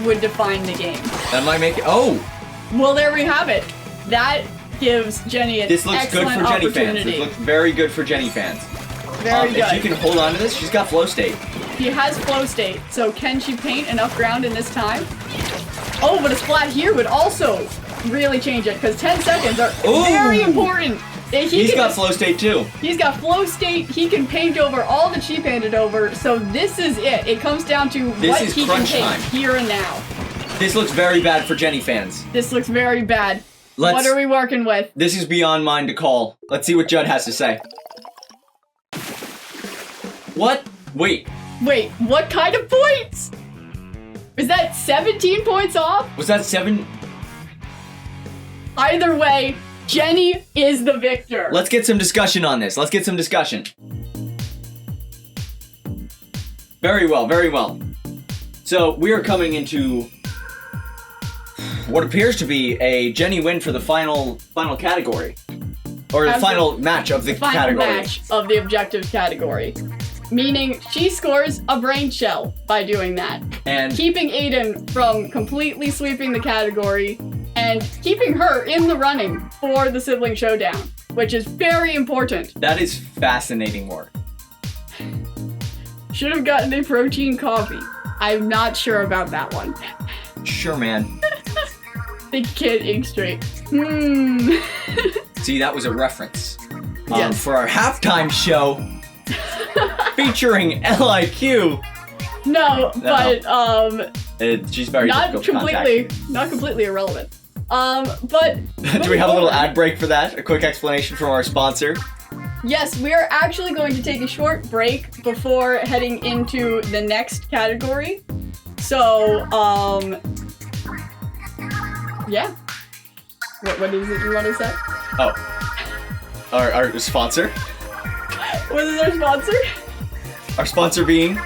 S2: would define the game.
S1: That might make it. Oh!
S2: Well, there we have it. That gives Jenny an
S1: This looks good
S2: excellent
S1: for Jenny fans.
S2: opportunity.
S1: This looks very good for Jenny fans.
S2: Very good.
S1: If she can hold on to this, she's got flow state.
S2: She has flow state, so can she paint enough ground in this time? Oh, but a splat here would also really change it, because 10 seconds are very important.
S1: He's got flow state too.
S2: He's got flow state, he can paint over all that she painted over, so this is it. It comes down to what he can paint here and now.
S1: This looks very bad for Jenny fans.
S2: This looks very bad. What are we working with?
S1: This is beyond mine to call. Let's see what Judd has to say. What? Wait.
S2: Wait, what kind of points? Is that 17 points off?
S1: Was that 7?
S2: Either way, Jenny is the victor.
S1: Let's get some discussion on this. Let's get some discussion. Very well, very well. So, we are coming into what appears to be a Jenny win for the final category. Or the final match of the category.
S2: Final match of the objective category. Meaning, she scores a brain shell by doing that.
S1: And
S2: keeping Aiden from completely sweeping the category, and keeping her in the running for the sibling showdown, which is very important.
S1: That is fascinating work.
S2: Should have gotten a protein coffee. I'm not sure about that one.
S1: Sure, man.
S2: They can't ink straight.
S1: See, that was a reference.
S2: Yes.
S1: For our halftime show, featuring LIQ.
S2: No, but
S1: she's very difficult to contact.
S2: Not completely irrelevant. But
S1: do we have a little ad break for that? A quick explanation from our sponsor.
S2: Yes, we are actually going to take a short break before heading into the next category. So, yeah. What is it you want to say?
S1: Oh. Our sponsor?
S2: What is our sponsor?
S1: Our sponsor being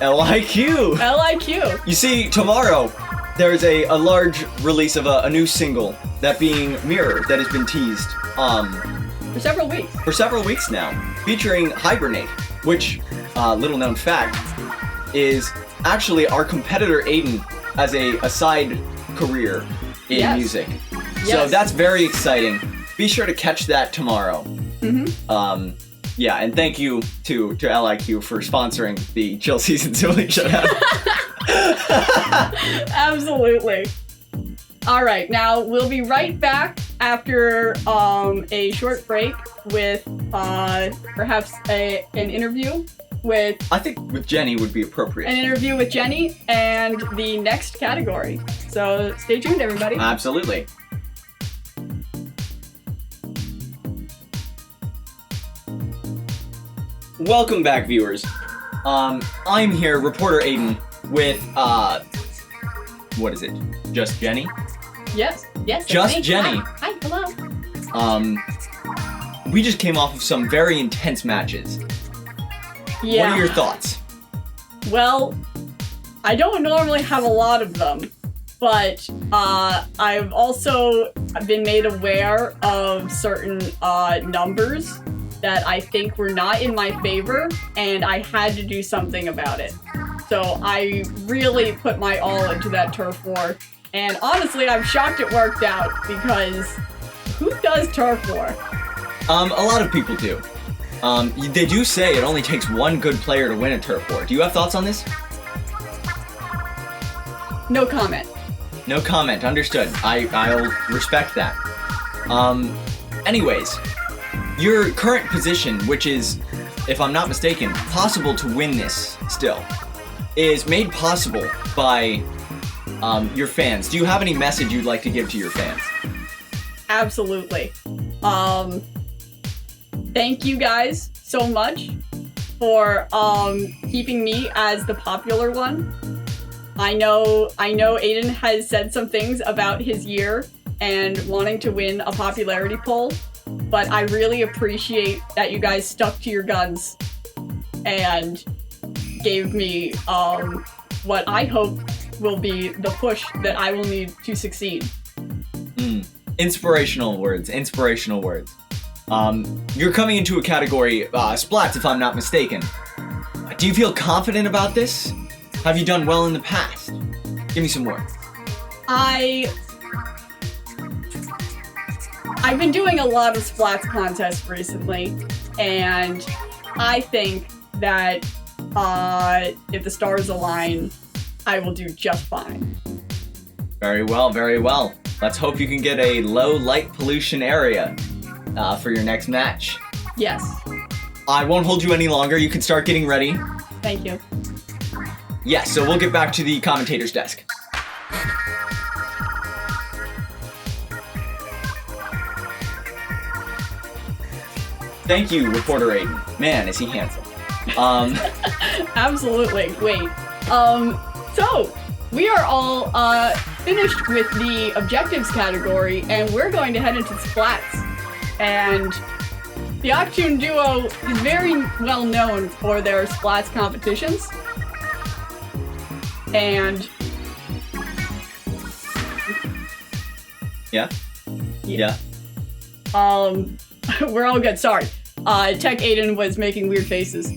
S1: LIQ.
S2: LIQ.
S1: You see, tomorrow there's a large release of a new single, that being Mirror, that has been teased
S2: for several weeks.
S1: For several weeks now, featuring Hibernate, which, little known fact, is actually our competitor Aiden as a side career in music.
S2: Yes.
S1: So that's very exciting. Be sure to catch that tomorrow.
S2: Mm-hmm.
S1: Yeah, and thank you to LIQ for sponsoring the Chill Season Sibling Showdown.
S2: Absolutely. All right, now we'll be right back after a short break with perhaps an interview with.
S1: I think with Jenny would be appropriate.
S2: An interview with Jenny and the next category. So stay tuned, everybody.
S1: Absolutely. Welcome back, viewers. I'm here, reporter Aiden, with what is it? Just Jenny?
S2: Yes.
S1: Just
S2: me.
S1: Jenny.
S2: Hi, hello.
S1: We just came off of some very intense matches.
S2: Yeah.
S1: What are your thoughts?
S2: Well, I don't normally have a lot of them, but I've also been made aware of certain numbers that I think were not in my favor, and I had to do something about it. So I really put my all into that turf war, and honestly, I'm shocked it worked out, because who does turf war?
S1: A lot of people do. They do say it only takes one good player to win a turf war. Do you have thoughts on this?
S2: No comment.
S1: No comment, understood. I'll respect that. Anyways, your current position, which is, if I'm not mistaken, possible to win this still, is made possible by your fans. Do you have any message you'd like to give to your fans?
S2: Absolutely. Thank you guys so much for keeping me as the popular one. I know Aiden has said some things about his year and wanting to win a popularity poll, but I really appreciate that you guys stuck to your guns and gave me what I hope will be the push that I will need to succeed.
S1: Inspirational words, inspirational words. You're coming into a category, Splats, if I'm not mistaken. Do you feel confident about this? Have you done well in the past? Give me some words.
S2: I've been doing a lot of Splats contests recently, and I think that if the stars align, I will do just fine.
S1: Very well, very well. Let's hope you can get a low light pollution area for your next match.
S2: Yes.
S1: I won't hold you any longer. You can start getting ready.
S2: Thank you.
S1: Yes, so we'll get back to the commentator's desk. Thank you, reporter Aiden. Man, is he handsome.
S2: Absolutely. Wait. So we are all finished with the objectives category, and we're going to head into Splats. And the Octoon duo is very well known for their Splats competitions. And
S1: Yeah?
S2: we're all good. Sorry. Tech Aiden was making weird faces.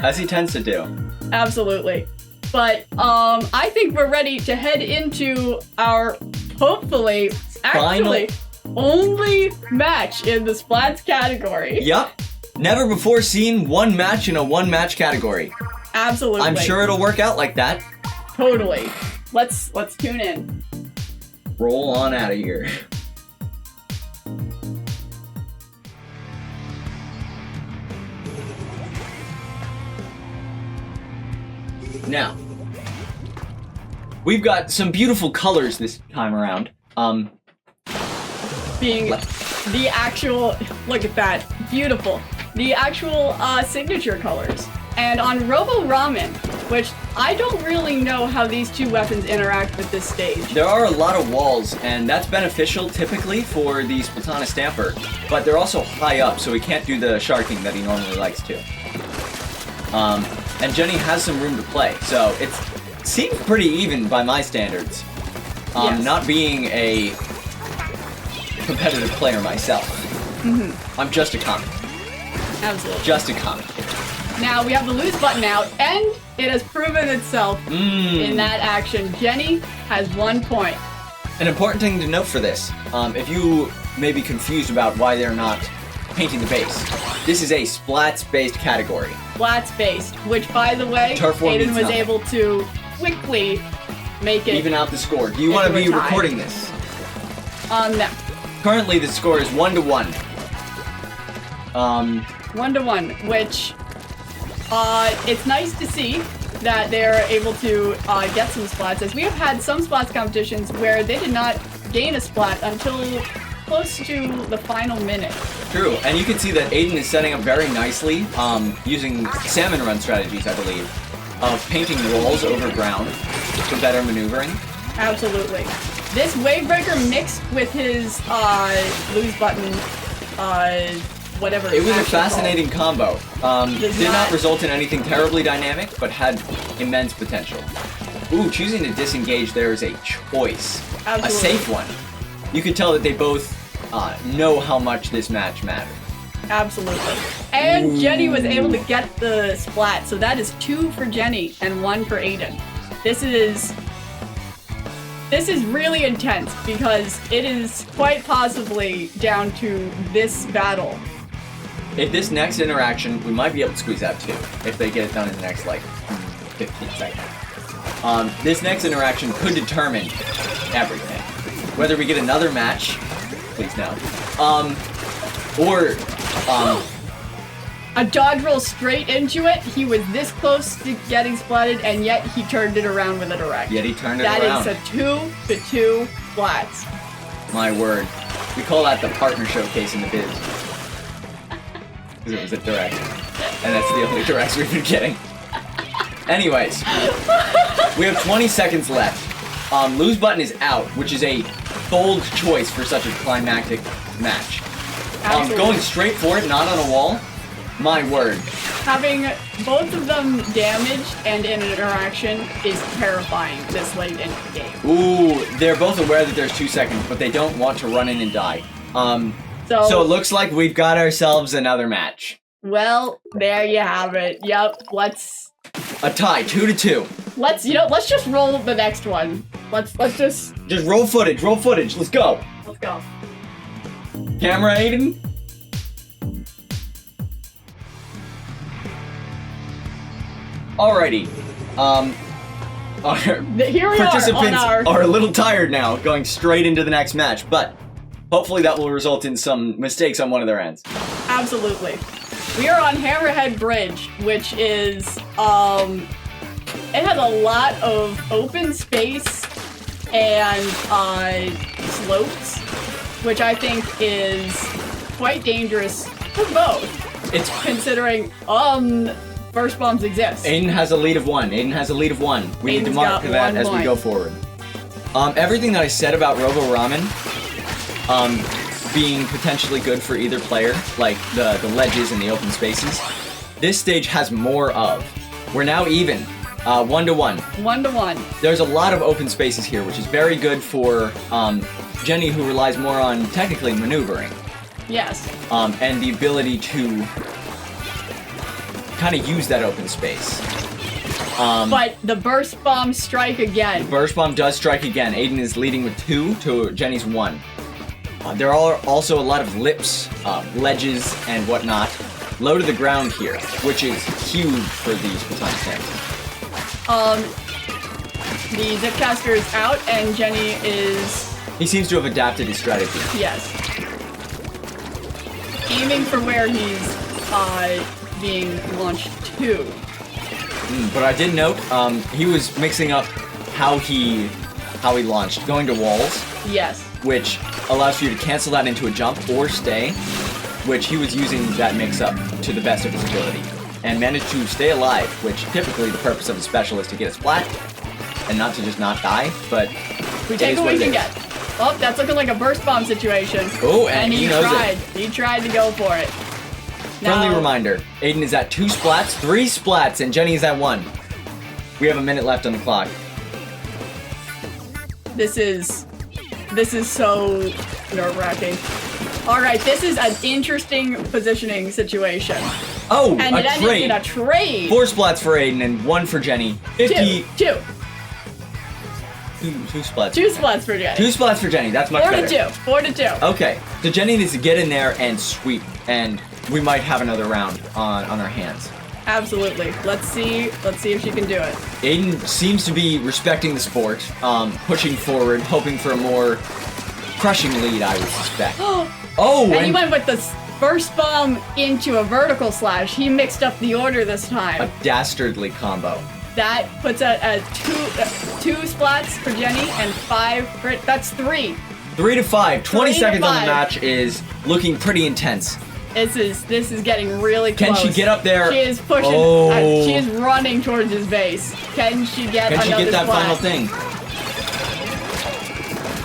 S1: As he tends to do.
S2: Absolutely. But I think we're ready to head into our hopefully actually only match in the Splats category.
S1: Yup. Never before seen one match in a one match category.
S2: Absolutely.
S1: I'm sure it'll work out like that.
S2: Totally. Let's tune in.
S1: Roll on out of here. Now, we've got some beautiful colors this time around.
S2: Being the actual, look at that, beautiful. The actual signature colors. And on Robo Ramen, which I don't really know how these two weapons interact with this stage.
S1: There are a lot of walls, and that's beneficial typically for the Splatana Stamper, but they're also high up, so he can't do the sharking that he normally likes to. And Jenny has some room to play, so it seems pretty even by my standards.
S2: Yes.
S1: Not being a competitive player myself.
S2: Mm-hmm.
S1: I'm just a commentator.
S2: Absolutely.
S1: Just a commentator.
S2: Now we have the lose button out, and it has proven itself in that action. Jenny has 1 point.
S1: An important thing to note for this, if you may be confused about why they're not painting the base, this is a splats-based category.
S2: Splats-based, which, by the way,
S1: Turf war
S2: Aiden
S1: means
S2: was
S1: nothing.
S2: able to quickly make it
S1: Even out the score. Do you want to
S2: into a
S1: be
S2: tie.
S1: recording this?
S2: No.
S1: Currently, the score is 1-1.
S2: 1-1, which it's nice to see that they're able to get some splats, as we have had some splats competitions where they did not gain a splat until close to the final minute.
S1: True, and you can see that Aiden is setting up very nicely, using salmon run strategies, I believe, of painting walls over ground for better maneuvering.
S2: Absolutely. This Wavebreaker mixed with his lose button, whatever.
S1: It was a
S2: it's actually
S1: fascinating combo.
S2: Does
S1: Did not
S2: not-
S1: result in anything terribly dynamic, but had immense potential. Ooh, choosing to disengage there is a choice.
S2: Absolutely.
S1: A safe one. You can tell that they both know how much this match matters.
S2: Absolutely. And Jenny was able to get the splat, so that is 2 for Jenny and 1 for Aiden. This is really intense because it is quite possibly down to this battle.
S1: If this next interaction, we might be able to squeeze out 2, if they get it done in the next, like, 15 seconds. This next interaction could determine everything. Whether we get another match, please no, or
S2: A dodge roll straight into it. He was this close to getting splatted, and yet he turned it around with a direct.
S1: yet he turned it
S2: That
S1: around.
S2: is a 2-2 splats.
S1: My word. We call that the partner showcase in the biz. Because it was a direct. And that's the only directs we've been getting. Anyways, we have 20 seconds left. Lose button is out, which is a bold choice for such a climactic match.
S2: Absolutely.
S1: Going straight for it, not on a wall. My word.
S2: Having both of them damaged and in an interaction is terrifying this late in the game.
S1: Ooh, they're both aware that there's 2 seconds, but they don't want to run in and die. So it looks like we've got ourselves another match.
S2: Well, there you have it. Yep, let's
S1: A tie, 2-2.
S2: let's just roll the next one. Let's just
S1: Just roll footage, let's go.
S2: let's go.
S1: Camera, Aiden. Alrighty. Our
S2: Here we
S1: participants
S2: are on our
S1: are a little tired now, going straight into the next match, but hopefully that will result in some mistakes on one of their ends.
S2: Absolutely. We are on Hammerhead Bridge, which is it has a lot of open space and slopes, which I think is quite dangerous for both.
S1: It's
S2: Considering burst bombs exist.
S1: Aiden has a lead of 1. We need to
S2: Aiden's
S1: mark
S2: got
S1: that
S2: 1
S1: as we
S2: point.
S1: go forward. Everything that I said about Robo Ramen being potentially good for either player, like the ledges and the open spaces, this stage has more of. We're now even, 1-1.
S2: 1-1.
S1: There's a lot of open spaces here, which is very good for Jenny, who relies more on technically maneuvering.
S2: Yes.
S1: And the ability to kind of use that open space.
S2: But the burst bombs strike again.
S1: Burst Bomb does strike again. Aiden is leading with 2 to Jenny's 1. There are also a lot of lips, ledges, and whatnot low to the ground here, which is huge for these baton stands.
S2: The Zipcaster is out, and Jenny is,
S1: He seems to have adapted his strategy.
S2: yes, aiming for where he's being launched to.
S1: But I did note, he was mixing up how he launched, going to walls,
S2: Yes.
S1: which allows for you to cancel that into a jump or stay, which he was using that mix-up to the best of his ability, and managed to stay alive, which typically the purpose of a special is to get a splat, and not to just not die, but
S2: We
S1: it
S2: take
S1: is
S2: what
S1: what
S2: we
S1: it
S2: can
S1: is.
S2: get. Oh, that's looking like a burst bomb situation.
S1: Oh, and he knows
S2: tried.
S1: it.
S2: He tried to go for it.
S1: Friendly
S2: Now-
S1: reminder, Aiden is at 2 splats, 3 splats, and Jenny is at 1. We have a minute left on the clock.
S2: This is so nerve-wracking. All right, this is an interesting positioning situation,
S1: Oh,
S2: and it
S1: a
S2: ended
S1: trade!
S2: in a trade.
S1: 4 splats for Aiden and 1 for Jenny. 50.
S2: Two.
S1: Two splats.
S2: 2 splats for Jenny.
S1: 2 splats for Jenny. That's much
S2: 4
S1: better.
S2: to 2. 4 to 2.
S1: Okay, so Jenny needs to get in there and sweep, and we might have another round on our hands.
S2: Absolutely. Let's see if she can do it.
S1: Aiden seems to be respecting the sport, pushing forward, hoping for a more crushing lead, I would suspect. Oh,
S2: and he went with the first bomb into a vertical slash. He mixed up the order this time.
S1: a dastardly combo.
S2: That puts it at 2 splats for Jenny and 5 for... That's 3.
S1: 3 to 5. 20
S2: 3 to
S1: seconds on the
S2: 5.
S1: match is looking pretty intense.
S2: This is getting really close.
S1: Can she get up there?
S2: She is pushing.
S1: Oh.
S2: She is running towards his base. Can she get
S1: Can she
S2: another
S1: get that
S2: splat?
S1: final thing?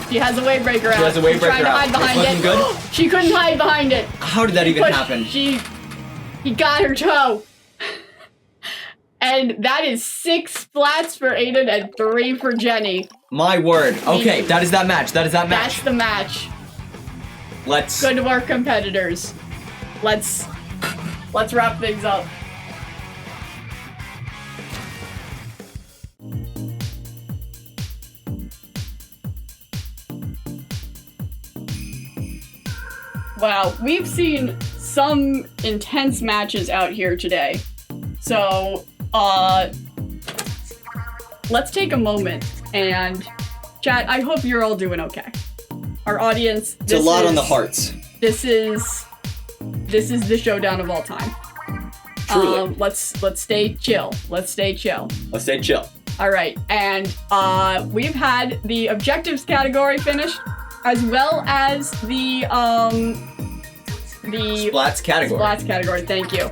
S2: She has a wave breaker out.
S1: She has a wave
S2: She's
S1: breaker
S2: trying to
S1: out.
S2: hide behind
S1: It's
S2: it.
S1: looking good.
S2: She couldn't hide behind it.
S1: How did that even happen?
S2: He got her toe. And that is 6 splats for Aiden and 3 for Jenny.
S1: My word. Okay, that is that match. That is that match.
S2: That's the match.
S1: Let's...
S2: Good work, competitors. Let's wrap things up. Wow, we've seen some intense matches out here today. So, let's take a moment and chat. I hope you're all doing okay. Our audience,
S1: It's a lot on the hearts.
S2: This is the showdown of all time.
S1: Truly.
S2: Let's stay chill. Let's stay chill.
S1: Let's stay chill.
S2: All right, and we've had the objectives category finished, as well as the
S1: Splats category.
S2: splats category. Thank you.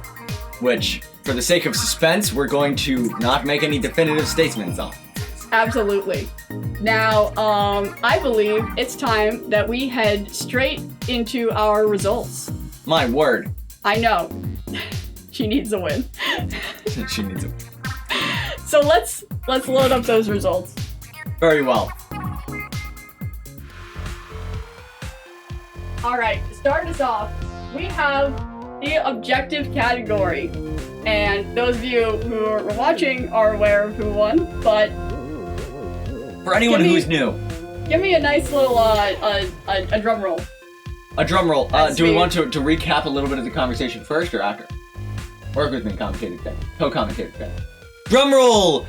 S1: Which, for the sake of suspense, we're going to not make any definitive statements on.
S2: Absolutely. Now, I believe it's time that we head straight into our results.
S1: My word.
S2: I know. She needs a win.
S1: She needs it.
S2: So let's load up those results.
S1: Very well.
S2: All right, to start us off, we have the objective category. And those of you who are watching are aware of who won, but
S1: For anyone
S2: Give me-
S1: who's new,
S2: give me a nice little a drum roll.
S1: a drum roll.
S2: That's
S1: Do we
S2: me.
S1: want to recap a little bit of the conversation first or after? Work with me, commentator Ben. Co-commentator Ben. Drum roll!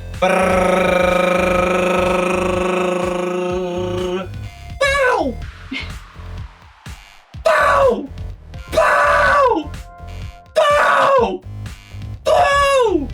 S1: Bow! Bow! Bow! Bow! Bow!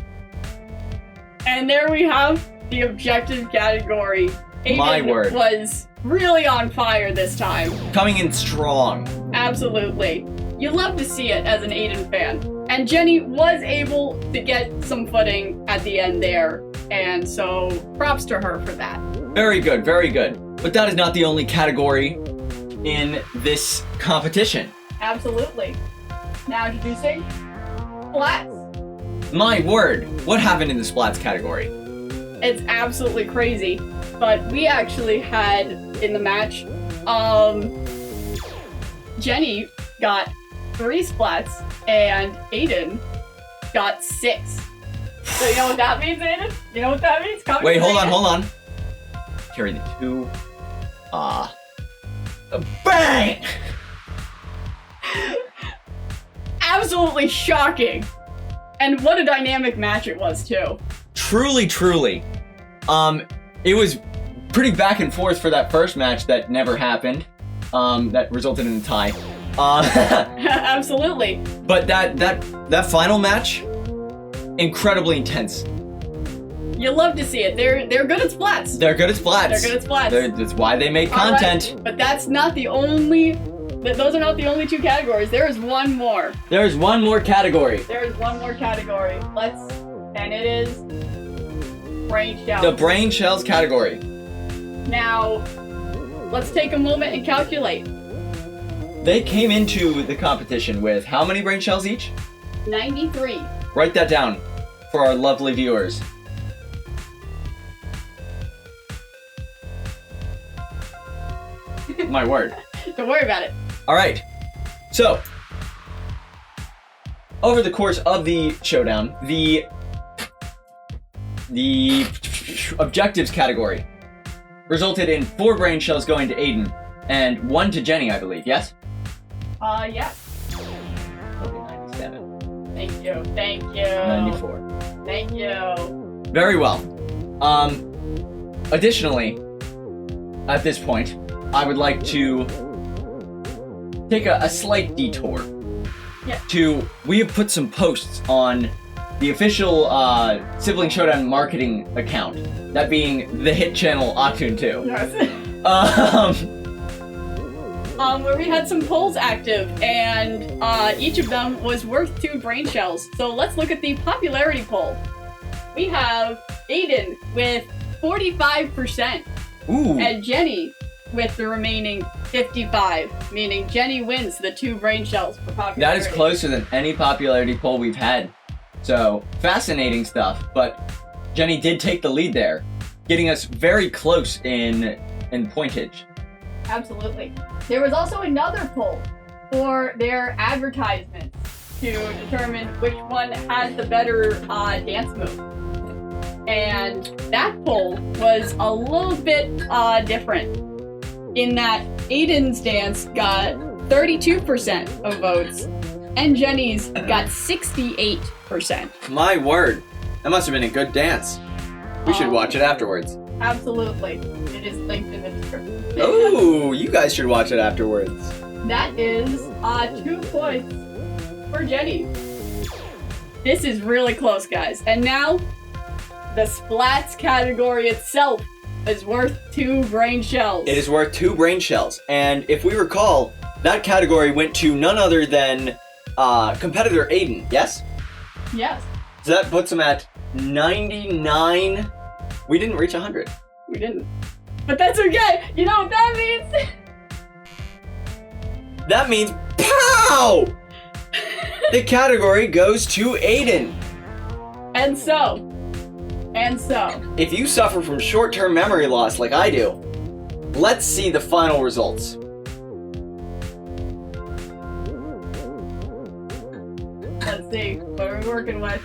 S2: And there we have the objective category. Aiden
S1: My word.
S2: was really on fire this time.
S1: Coming in strong.
S2: Absolutely. You love to see it as an Aiden fan. And Jenny was able to get some footing at the end there. And so props to her for that.
S1: Very good, very good. But that is not the only category in this competition.
S2: Absolutely. Now introducing splats.
S1: My word, what happened in the splats category?
S2: It's absolutely crazy. But we actually had in the match, Jenny got 3 splats and Aiden got 6. So you know what that means, Aiden? You know what that means? Comment
S1: Wait,
S2: for
S1: hold
S2: Aiden.
S1: on. Carry the 2. Bang!
S2: Absolutely shocking. And what a dynamic match it was too.
S1: Truly, truly. It was pretty back and forth for that first match that never happened. That resulted in a tie.
S2: Absolutely.
S1: But that final match, incredibly intense.
S2: You love to see it. They're good at splats.
S1: They're good at splats.
S2: They're good at splats.
S1: That's why they made
S2: All right,
S1: content.
S2: but that's not the only. Those are not the only 2 categories. There is one more.
S1: There's one more category.
S2: There is one more category. And it is brain shells.
S1: The brain shells category.
S2: Now, let's take a moment and calculate.
S1: They came into the competition with how many brain shells each?
S2: 93.
S1: Write that down for our lovely viewers. My word.
S2: Don't worry about it.
S1: All right. So, over the course of the showdown, the objectives category resulted in 4 brain shells going to Aiden and 1 to Jenny, I believe. Yes?
S2: Yeah.
S1: Okay, 97.
S2: Thank you. Thank you.
S1: 94.
S2: Thank you.
S1: Very well. Additionally, at this point, I would like to take a slight detour.
S2: Yeah.
S1: We have put some posts on the official Sibling Showdown marketing account, that being the hit channel Octoon 2.
S2: Yes. Where we had some polls active, and each of them was worth 2 brain shells. So let's look at the popularity poll. We have Aiden with 45%,
S1: Ooh.
S2: and Jenny with the remaining 55, meaning Jenny wins the 2 brain shells for popularity.
S1: That is closer than any popularity poll we've had. So, fascinating stuff, but Jenny did take the lead there, getting us very close in pointage.
S2: Absolutely. There was also another poll for their advertisements to determine which one has the better dance move. And that poll was a little bit different in that Aiden's dance got 32% of votes and Jenny's got 68%.
S1: My word, that must have been a good dance. We should watch it afterwards.
S2: Absolutely. It is linked in the description.
S1: Oh, you guys should watch it afterwards.
S2: That is 2 points for Jenny. This is really close, guys. And now, the splats category itself is worth 2 brain shells.
S1: It is worth 2 brain shells, and if we recall, that category went to none other than competitor Aiden, yes?
S2: Yes.
S1: So that puts him at 99. We didn't reach 100.
S2: We didn't. But that's okay! You know what that means?
S1: That means POW! The category goes to Aiden.
S2: And so,
S1: if you suffer from short-term memory loss like I do, let's see the final results.
S2: let's see. What are we working with?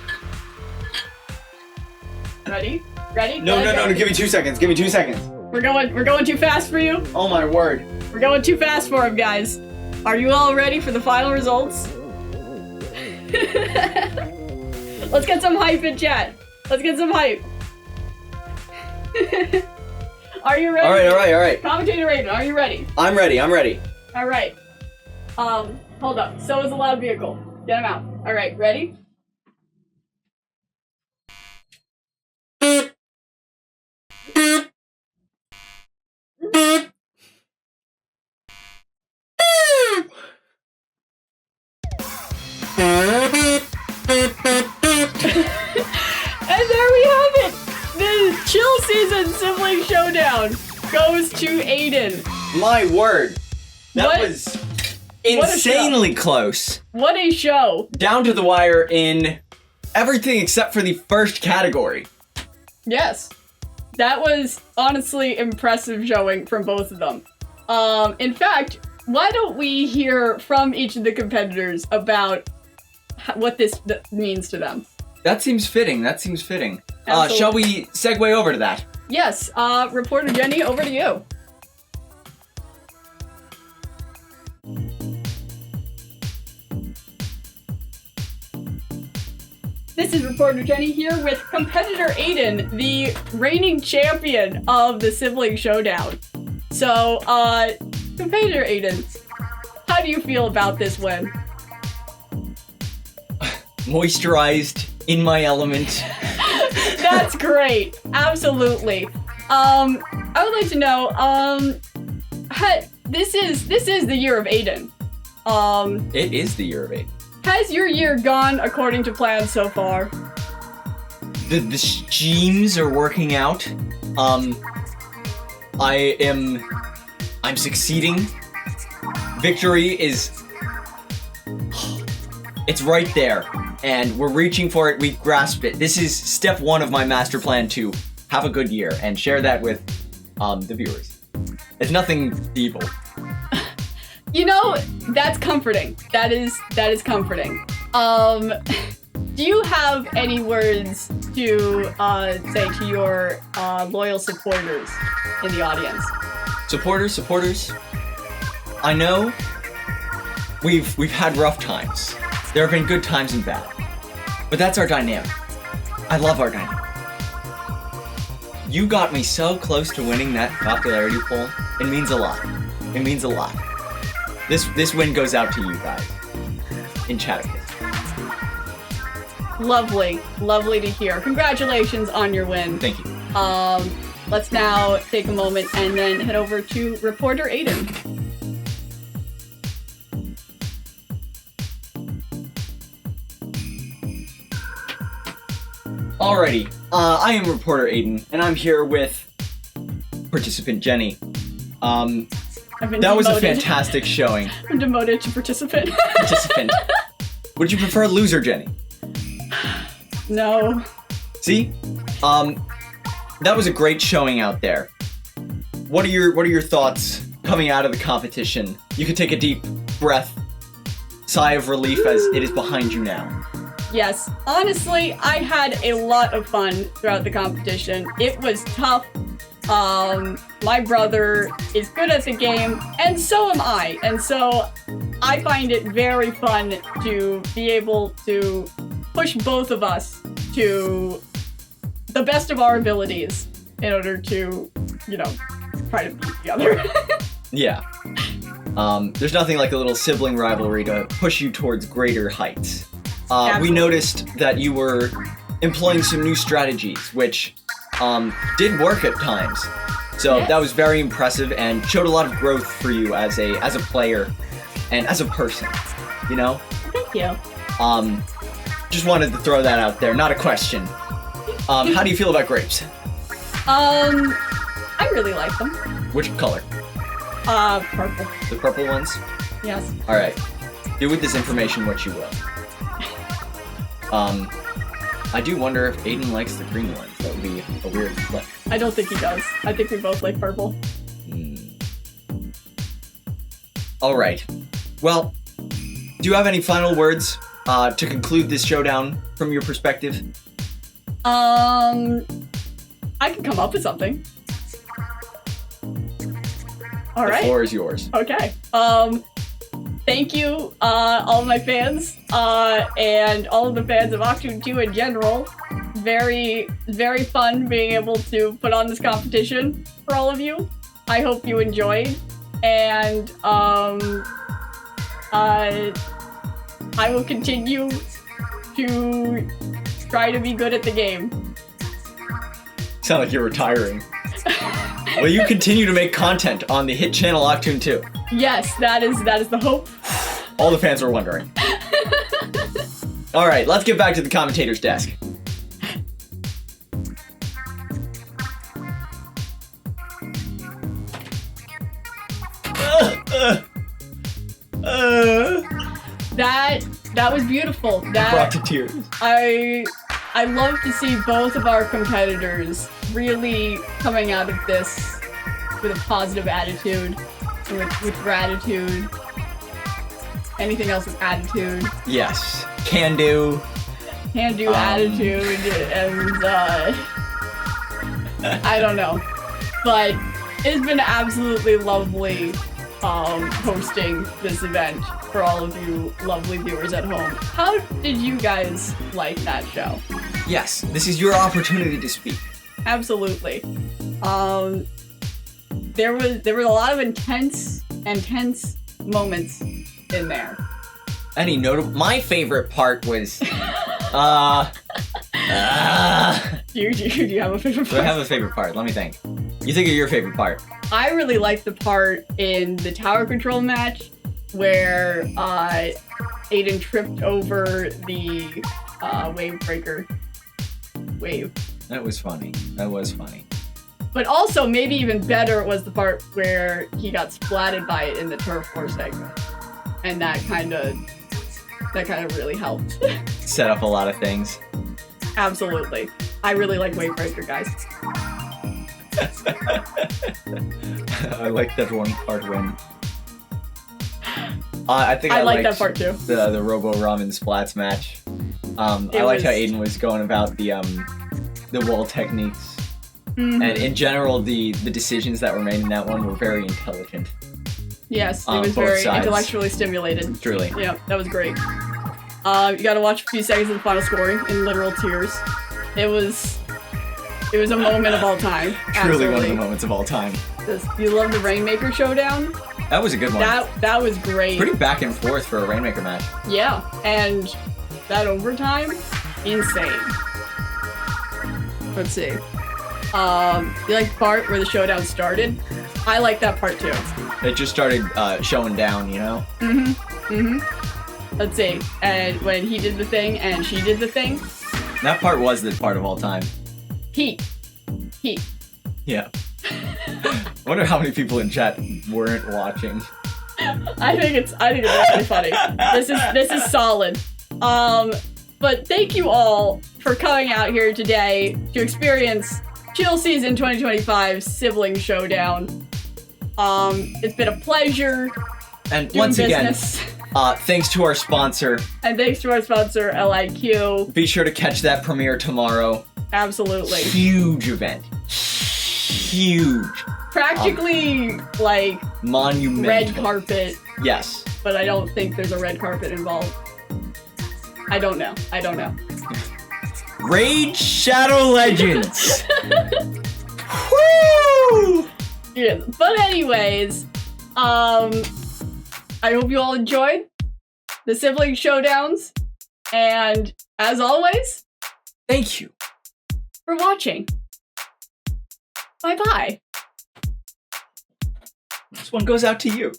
S2: Ready? Ready?
S1: No, give me 2 seconds. Give me 2 seconds.
S2: We're going too fast for you?
S1: Oh my word.
S2: We're going too fast for him, guys. Are you all ready for the final results? Let's get some hype in chat. Let's get some hype. Are you ready?
S1: All right.
S2: Commentator Raven, are you ready?
S1: I'm ready.
S2: All right. Hold up. So is a loud vehicle. Get him out. All right, ready? And there we have it! The Chill Season Sibling Showdown goes to Aiden.
S1: My word. That
S2: What?
S1: was insanely close.
S2: What a show!
S1: Down to the wire in everything except for the first category.
S2: Yes. That was honestly impressive showing from both of them. In fact, why don't we hear from each of the competitors about what this means to them?
S1: That seems fitting.
S2: Absolutely.
S1: Shall we segue over to that?
S2: Yes, Reporter Jenny, over to you. This is Reporter Jenny here with competitor Aiden, the reigning champion of the Sibling Showdown. So, competitor Aiden, how do you feel about this win?
S1: Moisturized, in my element.
S2: That's great. Absolutely. I would like to know, this is the year of Aiden.
S1: It is the year of Aiden.
S2: Has your year gone according to plan so far?
S1: The schemes are working out. I'm succeeding. Victory is, it's right there. And we're reaching for it, we grasped it. This is step 1 of my master plan to have a good year and share that with the viewers. It's nothing evil.
S2: You know, that's comforting. That is comforting. Do you have any words to say to your loyal supporters in the audience?
S1: Supporters. I know we've had rough times. There have been good times and bad. But that's our dynamic. I love our dynamic. You got me so close to winning that popularity poll. It means a lot. It means a lot. This win goes out to you guys in Chatham.
S2: Lovely to hear. Congratulations on your win.
S1: Thank you.
S2: Let's now take a moment and then head over to reporter Aiden.
S1: Alrighty, I am reporter Aiden, and I'm here with participant Jenny. That was a fantastic showing.
S2: I'm demoted to participant.
S1: Participant. Would you prefer loser, Jenny?
S2: No.
S1: See? That was a great showing out there. What are your thoughts coming out of the competition? You can take a deep breath, sigh of relief as it is behind you now.
S2: Yes, honestly, I had a lot of fun throughout the competition. It was tough. My brother is good at the game, and so am I. And so I find it very fun to be able to push both of us to the best of our abilities in order to, try to beat the other.
S1: Yeah. There's nothing like a little sibling rivalry to push you towards greater heights. We noticed that you were employing some new strategies, which did work at times. So
S2: Yes.
S1: that was very impressive and showed a lot of growth for you as a player and as a person.
S2: Thank you.
S1: Just wanted to throw that out there, not a question. How do you feel about grapes?
S2: I really like them.
S1: Which color?
S2: Purple.
S1: The purple ones?
S2: Yes.
S1: Alright. Do with this information what you will. I do wonder if Aiden likes the green ones. That would be a weird flip.
S2: I don't think he does. I think we both like purple.
S1: Alright. Well, do you have any final words to conclude this showdown from your perspective?
S2: I can come up with something. All right.
S1: The floor is yours.
S2: Okay. Thank you, all of my fans, and all of the fans of Octoon 2 in general. Very, very fun being able to put on this competition for all of you. I hope you enjoyed, and I will continue to try to be good at the game.
S1: Sound like you're retiring. Will you continue to make content on the hit channel Octoon 2?
S2: Yes, that is the hope.
S1: All the fans were wondering. Alright, let's get back to the commentator's desk.
S2: That was beautiful.
S1: Brought to tears.
S2: I love to see both of our competitors really coming out of this with a positive attitude, with gratitude. Anything else with attitude.
S1: Yes. Can do.
S2: Can-do attitude, and I don't know. But it's been absolutely lovely hosting this event for all of you lovely viewers at home. How did you guys like that show?
S1: Yes, this is your opportunity to speak.
S2: Absolutely. There were a lot of intense moments in there.
S1: Any notable? My favorite part was,
S2: Do you have a favorite
S1: Do I
S2: part?
S1: have a favorite part? Let me think. You think of your favorite part.
S2: I really liked the part in the tower control match where Aiden tripped over the wave breaker wave.
S1: That was funny. That was funny.
S2: But also, maybe even better was the part where he got splatted by it in the turf war segment. And that kind of really helped.
S1: Set up a lot of things.
S2: Absolutely. I really like wave breaker, guys.
S1: I like that one part when... I think I
S2: like
S1: liked
S2: that part too.
S1: The Robo Ramen Splats match. I liked how Aiden was going about the the wall techniques.
S2: Mhm.
S1: And in general, the decisions that were made in that one were very intelligent.
S2: Yes, it
S1: On
S2: was
S1: both
S2: very
S1: sides.
S2: intellectually stimulated.
S1: Truly.
S2: Yeah, that was great. You gotta watch a few seconds of the final scoring in literal tears. It was a moment of all time.
S1: Truly one of
S2: Absolutely.
S1: the moments of all time.
S2: You love the Rainmaker Showdown?
S1: That was a good one.
S2: That was great.
S1: Pretty back and forth for a Rainmaker match.
S2: Yeah, and that overtime, insane. Let's see. You like the part where the showdown started? I like that part too.
S1: It just started showing down, you know?
S2: Let's see. And when he did the thing and she did the thing,
S1: That part was the part of all time.
S2: Heat.
S1: Yeah. I wonder how many people in chat weren't watching.
S2: I think it's really funny. This is solid. But thank you all for coming out here today to experience Chill Season 2025 Sibling Showdown. It's been a pleasure.
S1: And
S2: doing
S1: once again,
S2: business.
S1: thanks to our sponsor.
S2: And thanks to our sponsor, LIQ.
S1: Be sure to catch that premiere tomorrow.
S2: Absolutely.
S1: Huge event. Huge.
S2: Practically, like,
S1: Monumental.
S2: red carpet,
S1: Yes.
S2: but I don't think there's a red carpet involved. I don't know.
S1: Raid Shadow Legends! Woo!
S2: Yeah. But anyways, I hope you all enjoyed the sibling showdowns, and as always,
S1: Thank you.
S2: for watching. Bye-bye.
S1: This one goes out to you.